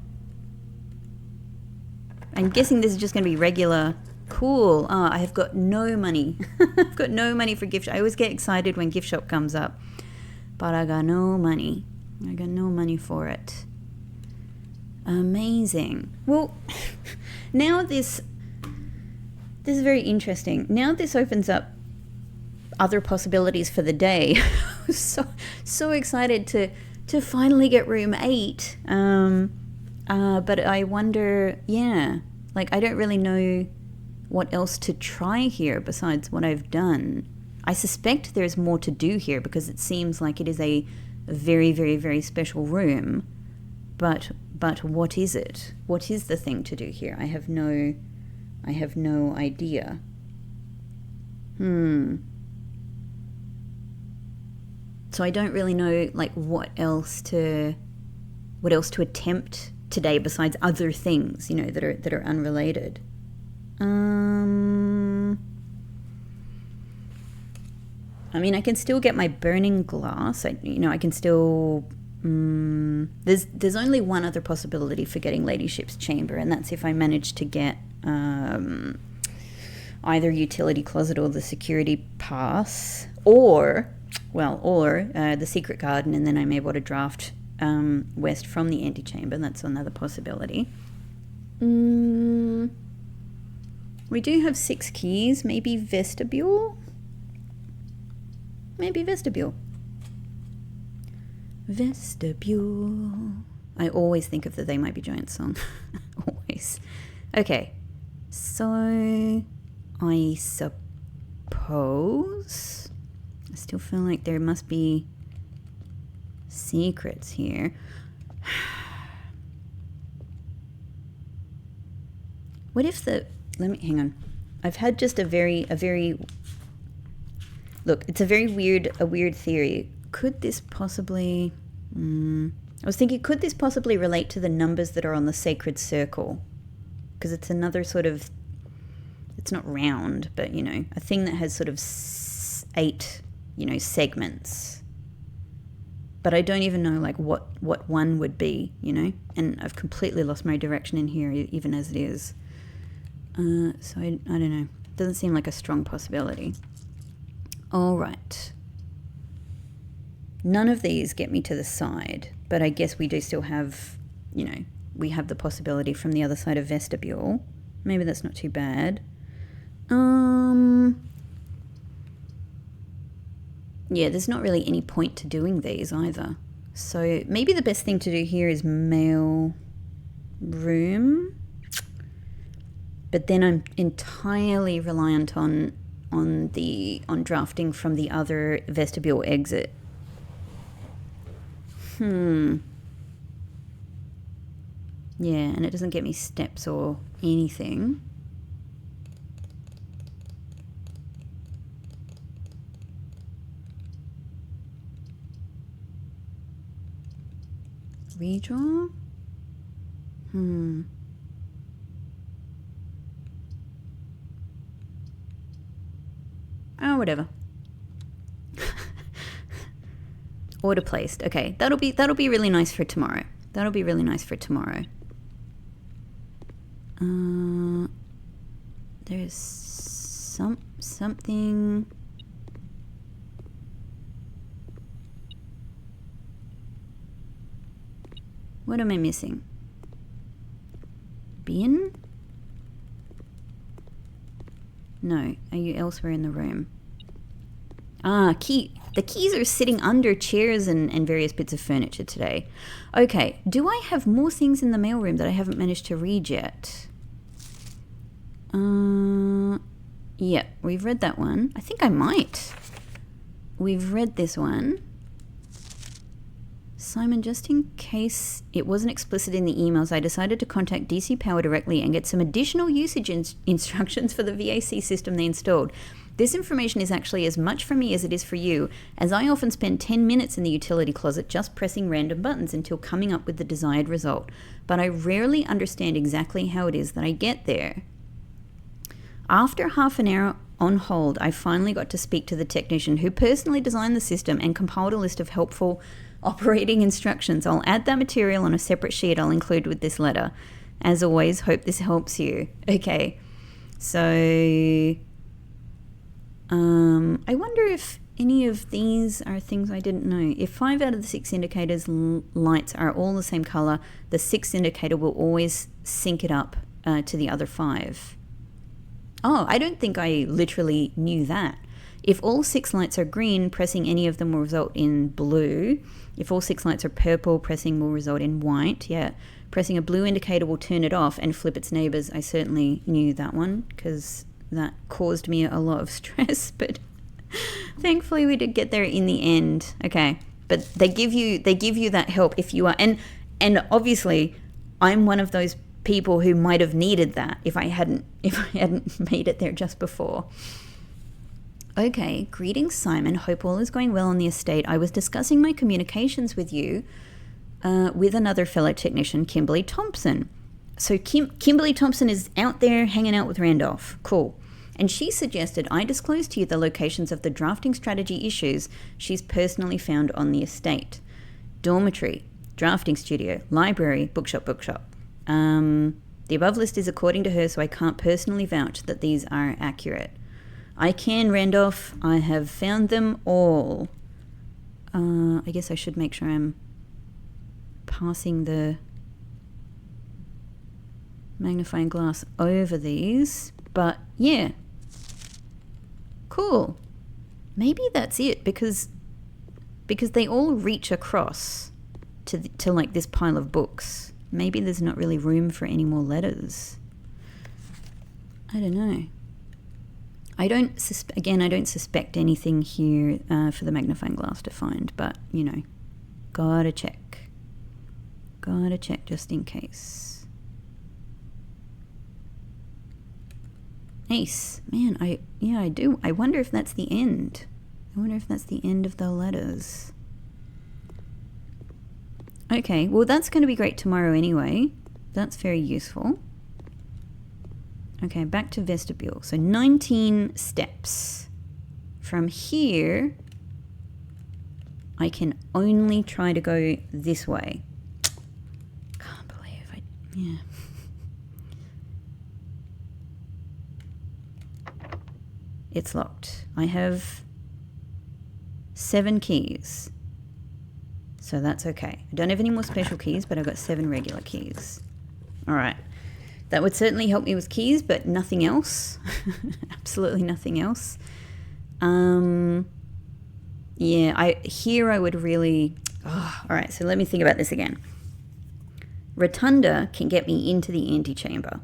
I'm guessing this is just going to be regular. Cool. I have got no money. I've got no money for gift shop. I always get excited when gift shop comes up, but I got no money. I got no money for it. Amazing. Well, now this is very interesting. Now this opens up other possibilities for the day. I was so excited to finally get room 8. But I wonder, like, I don't really know what else to try here besides what I've done. I suspect there's more to do here because it seems like it is a very, very, very special room. But what is it? What is the thing to do here? I have no idea. So I don't really know, like, what else to attempt today besides other things, that are unrelated. I mean, I can still get my burning glass. I can still. There's only one other possibility for getting Ladyship's Chamber, and that's if I manage to get either utility closet or the security pass, or the secret garden, and then I'm able to draft west from the antechamber. That's another possibility. We do have 6 keys. Maybe vestibule. Vestibule. I always think of the They Might Be Giants song. Always. Okay. So I suppose I still feel like there must be secrets here. What if hang on. I've had just a very look, it's a very weird theory. Could this possibly I was thinking, could this possibly relate to the numbers that are on the sacred circle? Because it's another sort of, it's not round, but a thing that has sort of 8 segments. But I don't even know, like, what one would be, and I've completely lost my direction in here, even as it is. So I don't know. Doesn't seem like a strong possibility. All right. None of these get me to the side, but I guess we do still have, we have the possibility from the other side of vestibule. Maybe that's not too bad. Yeah, there's not really any point to doing these either. So maybe the best thing to do here is mail room. But then I'm entirely reliant on drafting from the other vestibule exit. Yeah, and it doesn't get me steps or anything. Redraw? Oh, whatever. Order placed. Okay, that'll be really nice for tomorrow. There's something. What am I missing? Bin? No. Are you elsewhere in the room? Ah, key. The keys are sitting under chairs and various bits of furniture today. Okay. Do I have more things in the mailroom that I haven't managed to read yet? Yep. We've read that one. I think I might. We've read this one. Simon, just in case it wasn't explicit in the emails, I decided to contact DC Power directly and get some additional usage instructions for the VAC system they installed. This information is actually as much for me as it is for you, as I often spend 10 minutes in the utility closet just pressing random buttons until coming up with the desired result. But I rarely understand exactly how it is that I get there. After half an hour on hold, I finally got to speak to the technician who personally designed the system and compiled a list of helpful operating instructions. I'll add that material on a separate sheet I'll include with this letter. As always, hope this helps you. Okay, so I wonder if any of these are things I didn't know. If 5 out of the 6 indicators lights are all the same color, the 6th indicator will always sync it up to the other 5. Oh, I don't think I literally knew that. If all 6 lights are green, pressing any of them will result in blue. If all 6 lights are purple, pressing will result in white. Yeah, pressing a blue indicator will turn it off and flip its neighbors. I certainly knew that one because that caused me a lot of stress, but thankfully we did get there in the end. Okay, but they give you that help if you are, and obviously I'm one of those people who might have needed that if I hadn't made it there just before. Okay, greetings Simon, hope all is going well on the estate. I was discussing my communications with you with another fellow technician, Kimberly Thompson. So Kimberly Thompson is out there hanging out with Randolph. Cool. And she suggested I disclose to you the locations of the drafting strategy issues she's personally found on the estate. Dormitory, drafting studio, library, bookshop. The above list is according to her, so I can't personally vouch that these are accurate. I can, Randolph. I have found them all. I guess I should make sure I'm passing the magnifying glass over these. But yeah. Cool. Maybe that's it, because they all reach across to like this pile of books. Maybe there's not really room for any more letters. I don't know. I don't suspect anything here for the magnifying glass to find, but, you know, gotta check. Gotta check just in case. Ace. Man, I do. I wonder if that's the end. I wonder if that's the end of the letters. Okay, well that's going to be great tomorrow anyway. That's very useful. Okay, back to vestibule. So 19 steps. From here, I can only try to go this way. Can't believe yeah. It's locked. I have 7 keys. So that's okay. I don't have any more special keys, but I've got 7 regular keys. All right. That would certainly help me with keys, but nothing else. Absolutely nothing else. Yeah, I would really... Oh, all right, so let me think about this again. Rotunda can get me into the antechamber.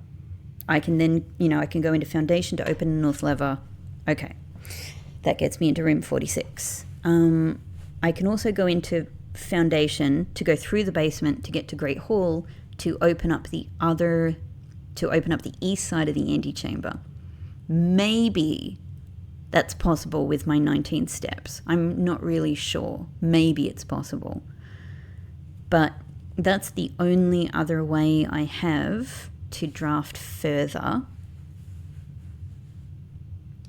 I can then, I can go into foundation to open the north lever. Okay, that gets me into room 46. I can also go into foundation to go through the basement to get to Great Hall to open up the east side of the antechamber. Maybe that's possible with my 19 steps. I'm not really sure. Maybe it's possible. But that's the only other way I have to draft further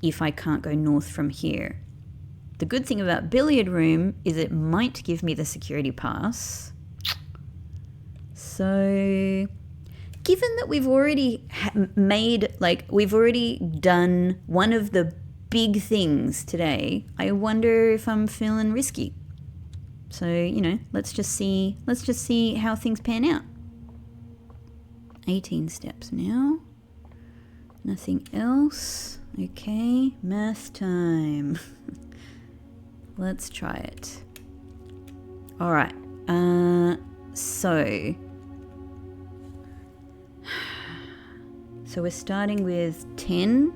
if I can't go north from here. The good thing about billiard room is it might give me the security pass. So, given that we've already we've already done one of the big things today, I wonder if I'm feeling risky. So, let's just see how things pan out. 18 steps now. Nothing else. Okay, math time. Let's try it. All right. So we're starting with 10.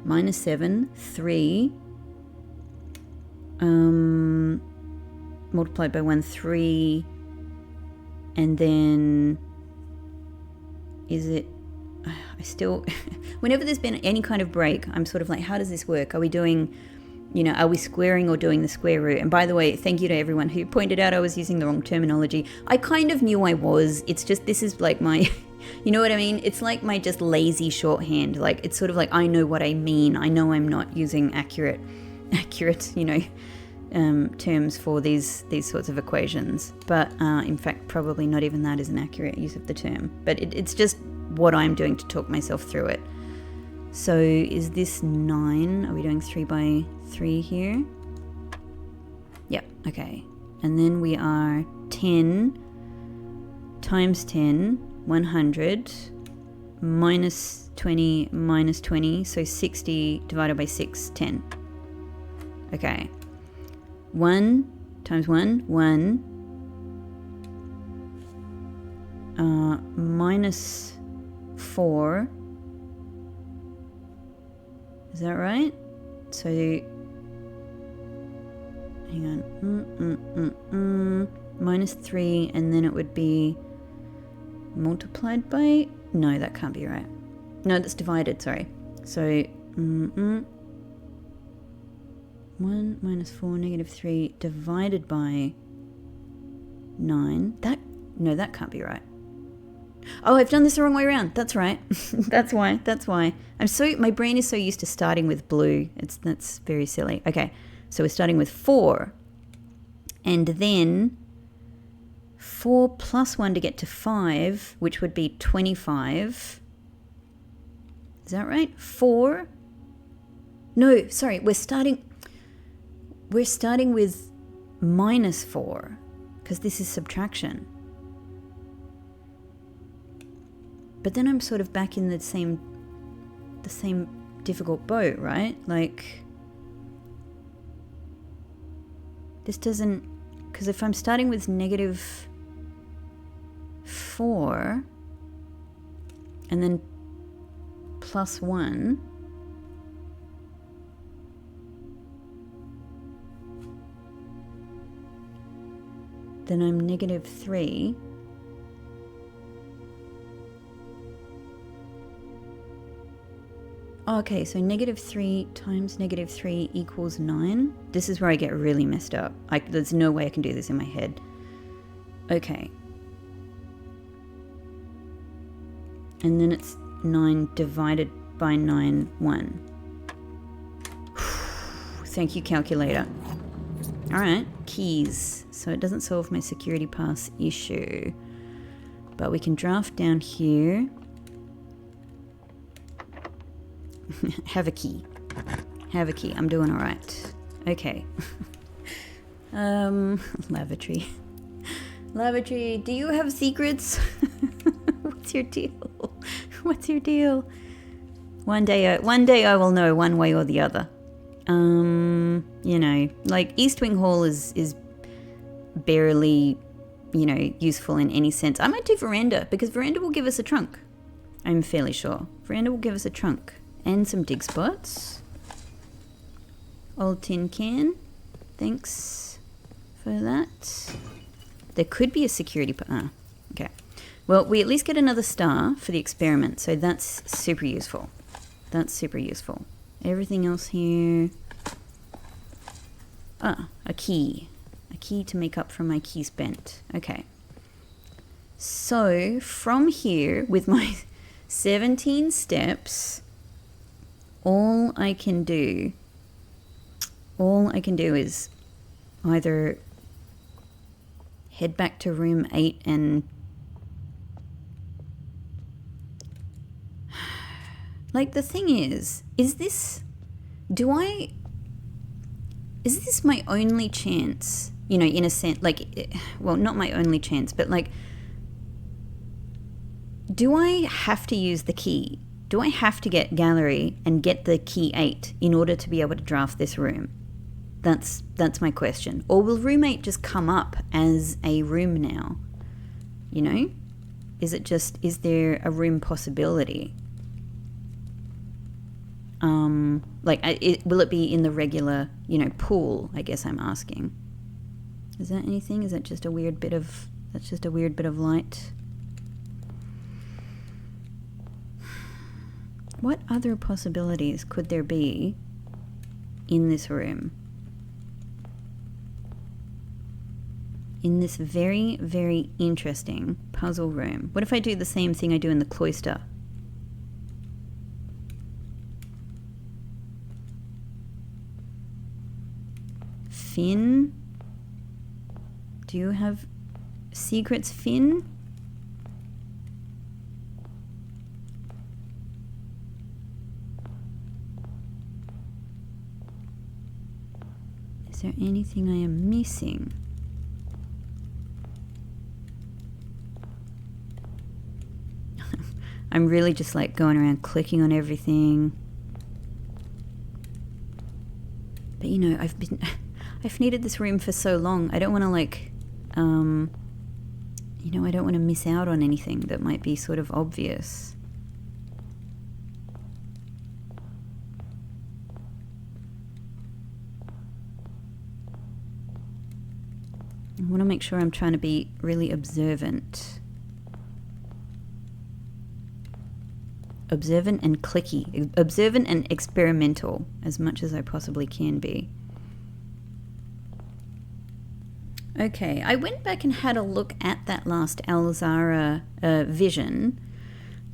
minus 7, 3, multiplied by 1, 3, and then is it, I still, whenever there's been any kind of break, I'm sort of like, how does this work? Are we doing, you know, are we squaring or doing the square root? And by the way, thank you to everyone who pointed out I was using the wrong terminology. I kind of knew I was. It's just, this is like my, you know what I mean? It's like my just lazy shorthand. Like, it's sort of like, I know what I mean. I know I'm not using accurate, you know, terms for these sorts of equations. But in fact, probably not even that is an accurate use of the term. But it's just what I'm doing to talk myself through it. So is this 9? Are we doing 3 by 3 here? Yep, okay. And then we are 10 times 10, 100, minus 20, minus 20, so 60 divided by 6, 10. Okay. 1 times 1, 1. Minus 4. Is that right? So, hang on. Minus 3, and then it would be multiplied by... No, that can't be right. No, that's divided, sorry. So, 1 minus 4, negative 3, divided by 9. No, that can't be right. Oh, I've done this the wrong way around. That's right. That's why. My brain is so used to starting with blue. That's very silly. Okay, so we're starting with 4. And then 4 plus 1 to get to 5, which would be 25. Is that right? 4? No, sorry, we're starting with minus 4, because this is subtraction. But then I'm sort of back in the same difficult boat, right? Like, this doesn't, because if I'm starting with negative 4 and then plus 1, then I'm negative 3. Okay, so negative 3 times negative 3 equals 9. This is where I get really messed up. There's no way I can do this in my head. Okay. And then it's 9 divided by 9, 1. Thank you, calculator. Alright, keys. So it doesn't solve my security pass issue. But we can draft down here. Have a key. I'm doing all right. Okay. Lavatory. Do you have secrets? What's your deal? One day I will know one way or the other. You know, like East Wing Hall is barely, you know, useful in any sense. I might do veranda, because veranda will give us a trunk. I'm fairly sure. Veranda will give us a trunk. And some dig spots. Old tin can. Thanks for that. There could be a security... okay. Well, we at least get another star for the experiment, so that's super useful. Everything else here... a key. A key to make up for my key spent. Okay. So, from here, with my 17 steps... All I can do is either head back to room 8 and... Like, the thing is this my only chance? You know, in a sense, like, well, not my only chance, but like, do I have to use the key? Do I have to get gallery and get the key 8 in order to be able to draft this room? That's my question. Or will room 8 just come up as a room now? You know? Is there a room possibility? Like, will it be in the regular, you know, pool, I guess I'm asking. Is that anything? Is that just a weird bit of... That's just a weird bit of light? What other possibilities could there be in this room? In this very, very interesting puzzle room. What if I do the same thing I do in the cloister? Finn? Do you have secrets, Finn? Is there anything I am missing? I'm really just like going around clicking on everything. But you know, I've needed this room for so long. I don't want to like, you know, I don't want to miss out on anything that might be sort of obvious. I want to make sure I'm trying to be really observant. Observant and clicky. Observant and experimental as much as I possibly can be. Okay, I went back and had a look at that last Alzara vision,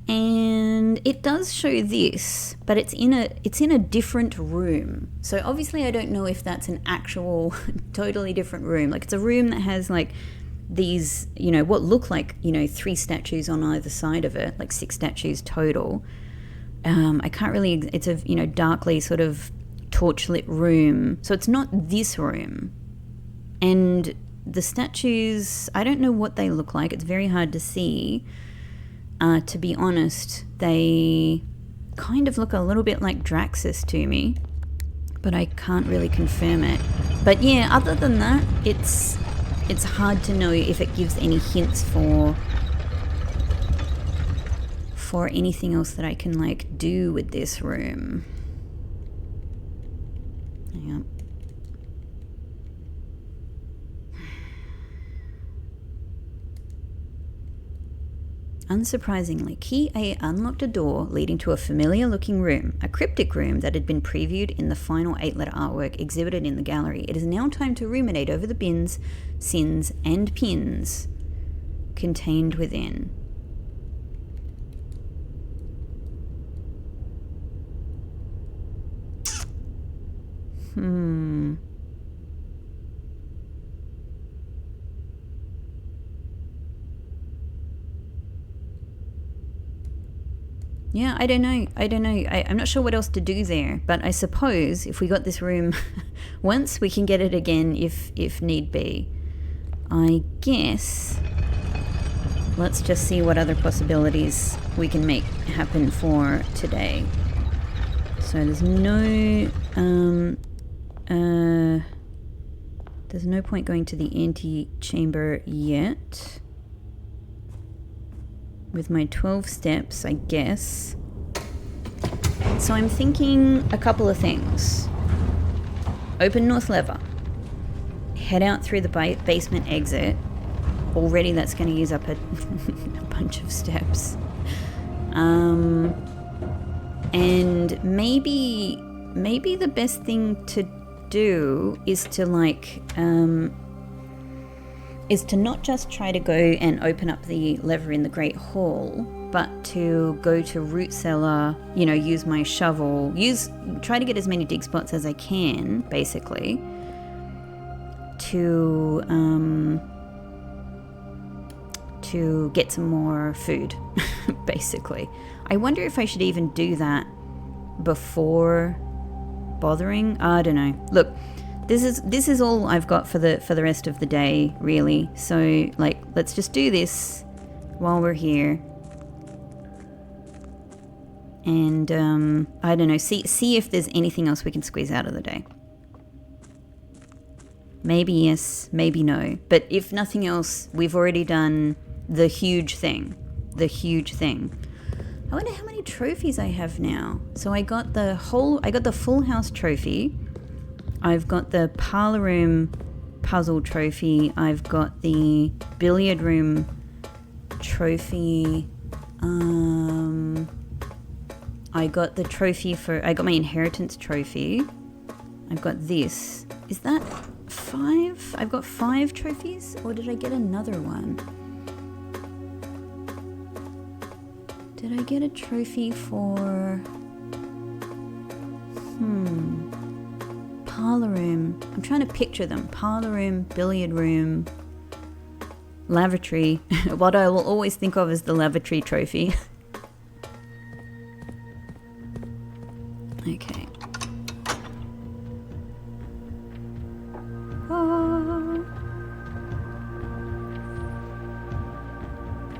and it does show this, but it's in a different room. So obviously I don't know if that's an actual totally different room. Like, it's a room that has like these, you know, what look like, you know, 3 statues on either side of it, like 6 statues total. I can't really, it's a, you know, darkly sort of torchlit room. So it's not this room. And the statues, I don't know what they look like. It's very hard to see. To be honest, they kind of look a little bit like Draxus to me, but I can't really confirm it. But yeah, other than that, it's hard to know if it gives any hints for anything else that I can like do with this room. Hang on. Unsurprisingly, Key A unlocked a door leading to a familiar-looking room, a cryptic room that had been previewed in the final 8-letter artwork exhibited in the gallery. It is now time to ruminate over the bins, sins, and pins contained within. Yeah, I don't know. I'm not sure what else to do there, but I suppose if we got this room once, we can get it again if need be. I guess let's just see what other possibilities we can make happen for today. So there's no point going to the antechamber yet. With my 12 steps, I guess. So I'm thinking a couple of things. Open north lever. Head out through the basement exit. Already that's going to use up a bunch of steps. And maybe the best thing to do is to like is to not just try to go and open up the lever in the Great Hall, but to go to root cellar, you know, use my shovel, try to get as many dig spots as I can, basically, to get some more food, basically. I wonder if I should even do that before bothering. I don't know. Look, this is all I've got for the rest of the day, really. So like, let's just do this while we're here, and I don't know. See if there's anything else we can squeeze out of the day. Maybe yes, maybe no. But if nothing else, we've already done the huge thing. I wonder how many trophies I have now. So I got the Full House trophy. I've got the parlor room puzzle trophy. I've got the billiard room trophy. I got the trophy I got my inheritance trophy. I've got this. Is that 5? I've got 5 trophies, or did I get another one? Did I get a trophy for... Parlor room. I'm trying to picture them. Parlor room, billiard room, lavatory. What I will always think of as the lavatory trophy. Okay. Oh.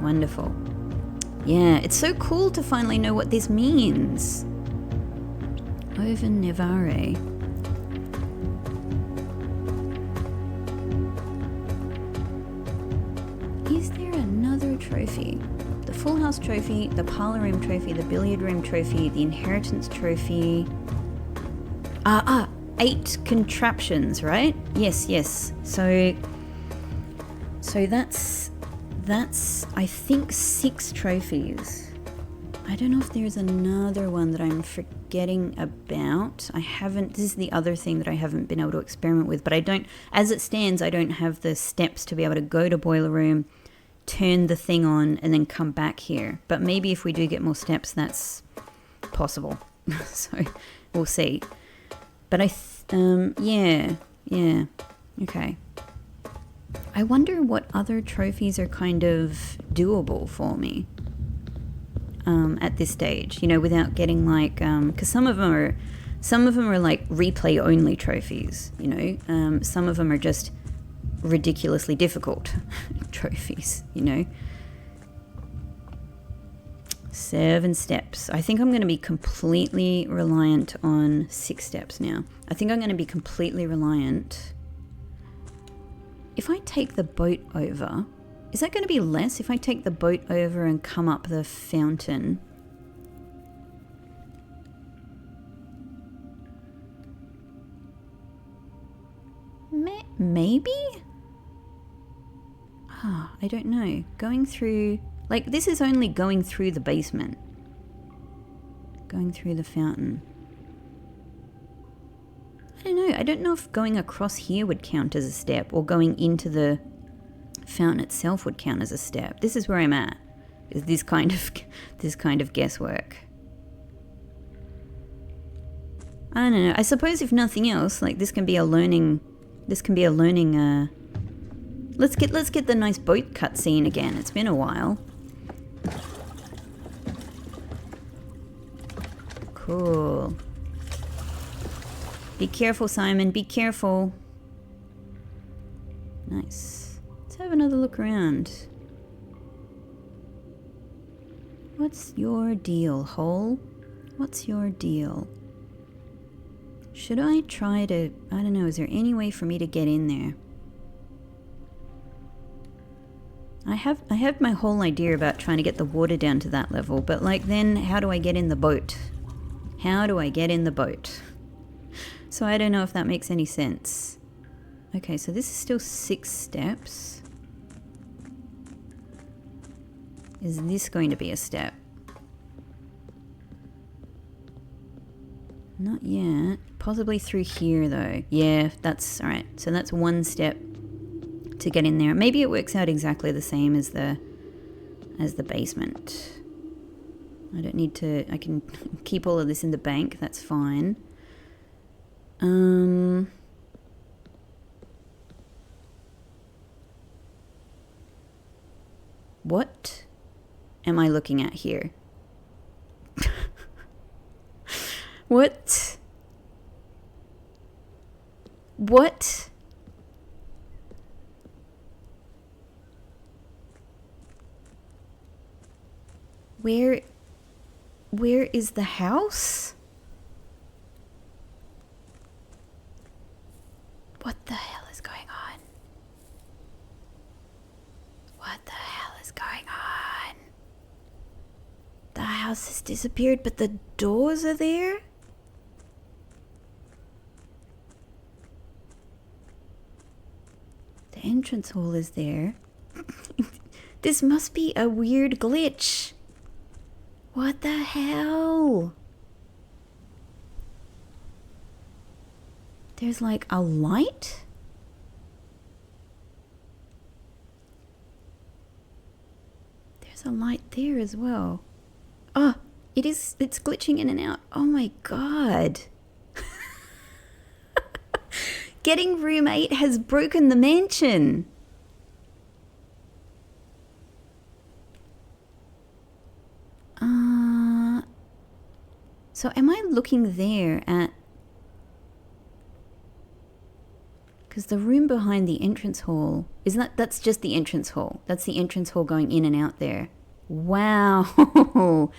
Wonderful. Yeah, it's so cool to finally know what this means. Over Nevare. Is there another trophy? The Full House trophy, the parlor room trophy, the billiard room trophy, the inheritance trophy. 8 contraptions, right? Yes. So that's I think 6 trophies. I don't know if there's another one that I'm forgetting about. This is the other thing that I haven't been able to experiment with, but as it stands, I don't have the steps to be able to go to boiler room, turn the thing on, and then come back here. But maybe if we do get more steps, that's possible. So we'll see. But yeah. Okay. I wonder what other trophies are kind of doable for me at this stage, without getting like, because some of them are like replay only trophies, some of them are just ridiculously difficult trophies, 7 steps. I think I'm going to be completely reliant on 6 steps now. I think I'm going to be completely reliant. If I take the boat over, is that going to be less if I take the boat over and come up the fountain? Maybe? I don't know. Going through... Like, this is only going through the basement. Going through the fountain. I don't know. I don't know if going across here would count as a step, or going into the fountain itself would count as a step. This is where I'm at. Is this kind of guesswork. I don't know. I suppose if nothing else, like this can be a learning. Let's get the nice boat cutscene again. It's been a while. Cool. Be careful, Simon. Be careful. Nice. Let's have another look around. What's your deal, Hole? What's your deal? Should I try to... I don't know. Is there any way for me to get in there? I have my whole idea about trying to get the water down to that level, but like then how do I get in the boat? How do I get in the boat? So I don't know if that makes any sense. Okay, so this is still 6 steps. Is this going to be a step? Not yet. Possibly through here though. Yeah, that's alright. So that's 1 step to get in there. Maybe it works out exactly the same as the basement. I don't need to... I can keep all of this in the bank. That's fine. What am I looking at here? What? What? Where is the house? What the hell is going on? What the hell is going on? The house has disappeared, but the doors are there? The entrance hall is there. This must be a weird glitch. What the hell? There's like a light? There's a light there as well. Oh, it's glitching in and out. Oh my god. Getting room 8 has broken the mansion. So am I looking there at... Because the room behind the entrance hall... That's just the entrance hall. That's the entrance hall going in and out there. Wow.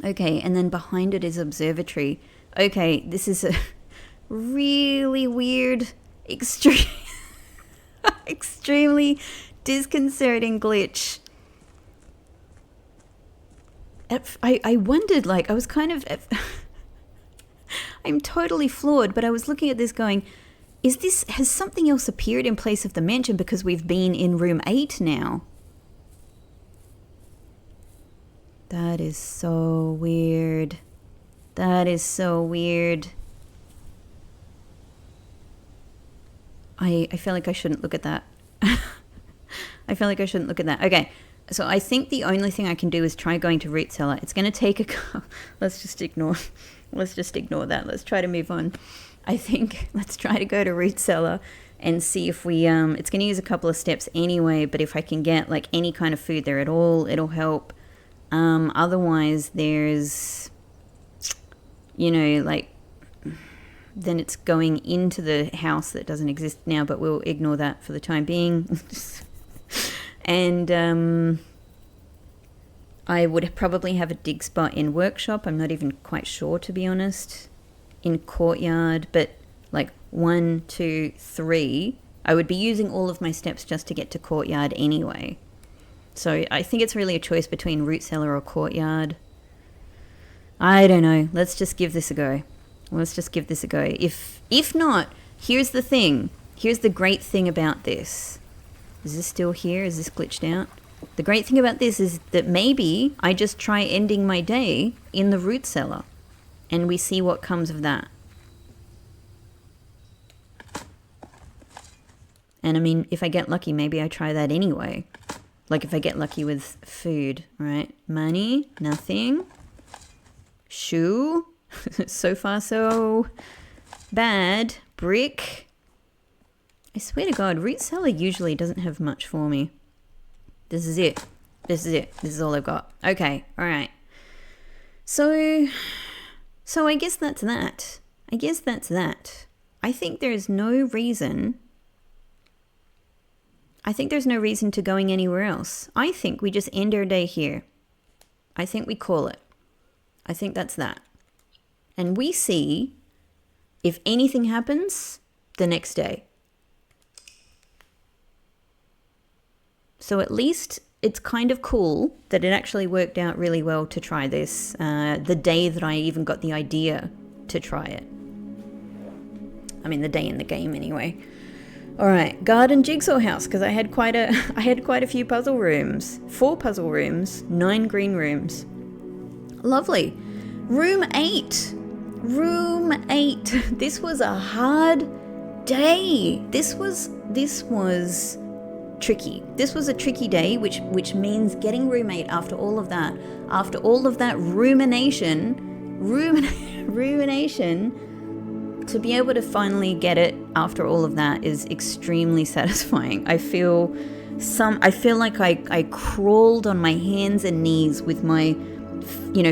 Okay, and then behind it is observatory. Okay, this is a really weird, extremely disconcerting glitch. I wondered, like, I was kind of... I'm totally flawed, but I was looking at this going, has something else appeared in place of the mansion because we've been in room 8 now? That is so weird. That is so weird. I feel like I shouldn't look at that. I feel like I shouldn't look at that. Okay. So I think the only thing I can do is try going to root cellar. It's going to take a... Let's just ignore that. Let's try to move on. I think let's try to go to root cellar and see if we... It's going to use a couple of steps anyway, but if I can get like any kind of food there at all, it'll help. Otherwise, there's... You know, like... Then it's going into the house that doesn't exist now, but we'll ignore that for the time being. And I would probably have a dig spot in workshop. I'm not even quite sure, to be honest. In courtyard, but like 1, 2, 3. I would be using all of my steps just to get to courtyard anyway. So I think it's really a choice between root cellar or courtyard. I don't know. Let's just give this a go. If not, here's the thing. Here's the great thing about this. Is this still here? Is this glitched out? The great thing about this is that maybe I just try ending my day in the root cellar and we see what comes of that. And I mean, if I get lucky, maybe I try that anyway. Like if I get lucky with food, right? Money, nothing. Shoe, so far so bad. Brick. I swear to God, root cellar usually doesn't have much for me. This is it. This is all I've got. Okay, all right. So I guess that's that. I think there's no reason to going anywhere else. I think we just end our day here. I think we call it. I think that's that. And we see if anything happens the next day. So at least it's kind of cool that it actually worked out really well to try this the day that I even got the idea to try it. I mean, the day in the game anyway. All right, garden jigsaw house, because I had quite a few puzzle rooms. 4 puzzle rooms, 9 green rooms. Lovely. Room 8. This was a hard day. This was tricky. This was a tricky day, which means getting room 8 after all of that rumination, to be able to finally get it after all of that is extremely satisfying. I feel like I crawled on my hands and knees with my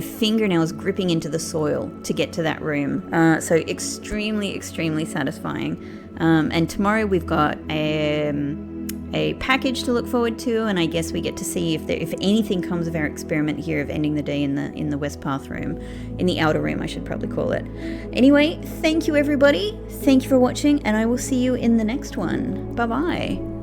fingernails gripping into the soil to get to that room. So extremely satisfying. And tomorrow we've got a package to look forward to, and I guess we get to see if anything comes of our experiment here of ending the day in the West Path room, in the outer room I should probably call it. Anyway, thank you everybody. Thank you for watching, and I will see you in the next one. Bye bye.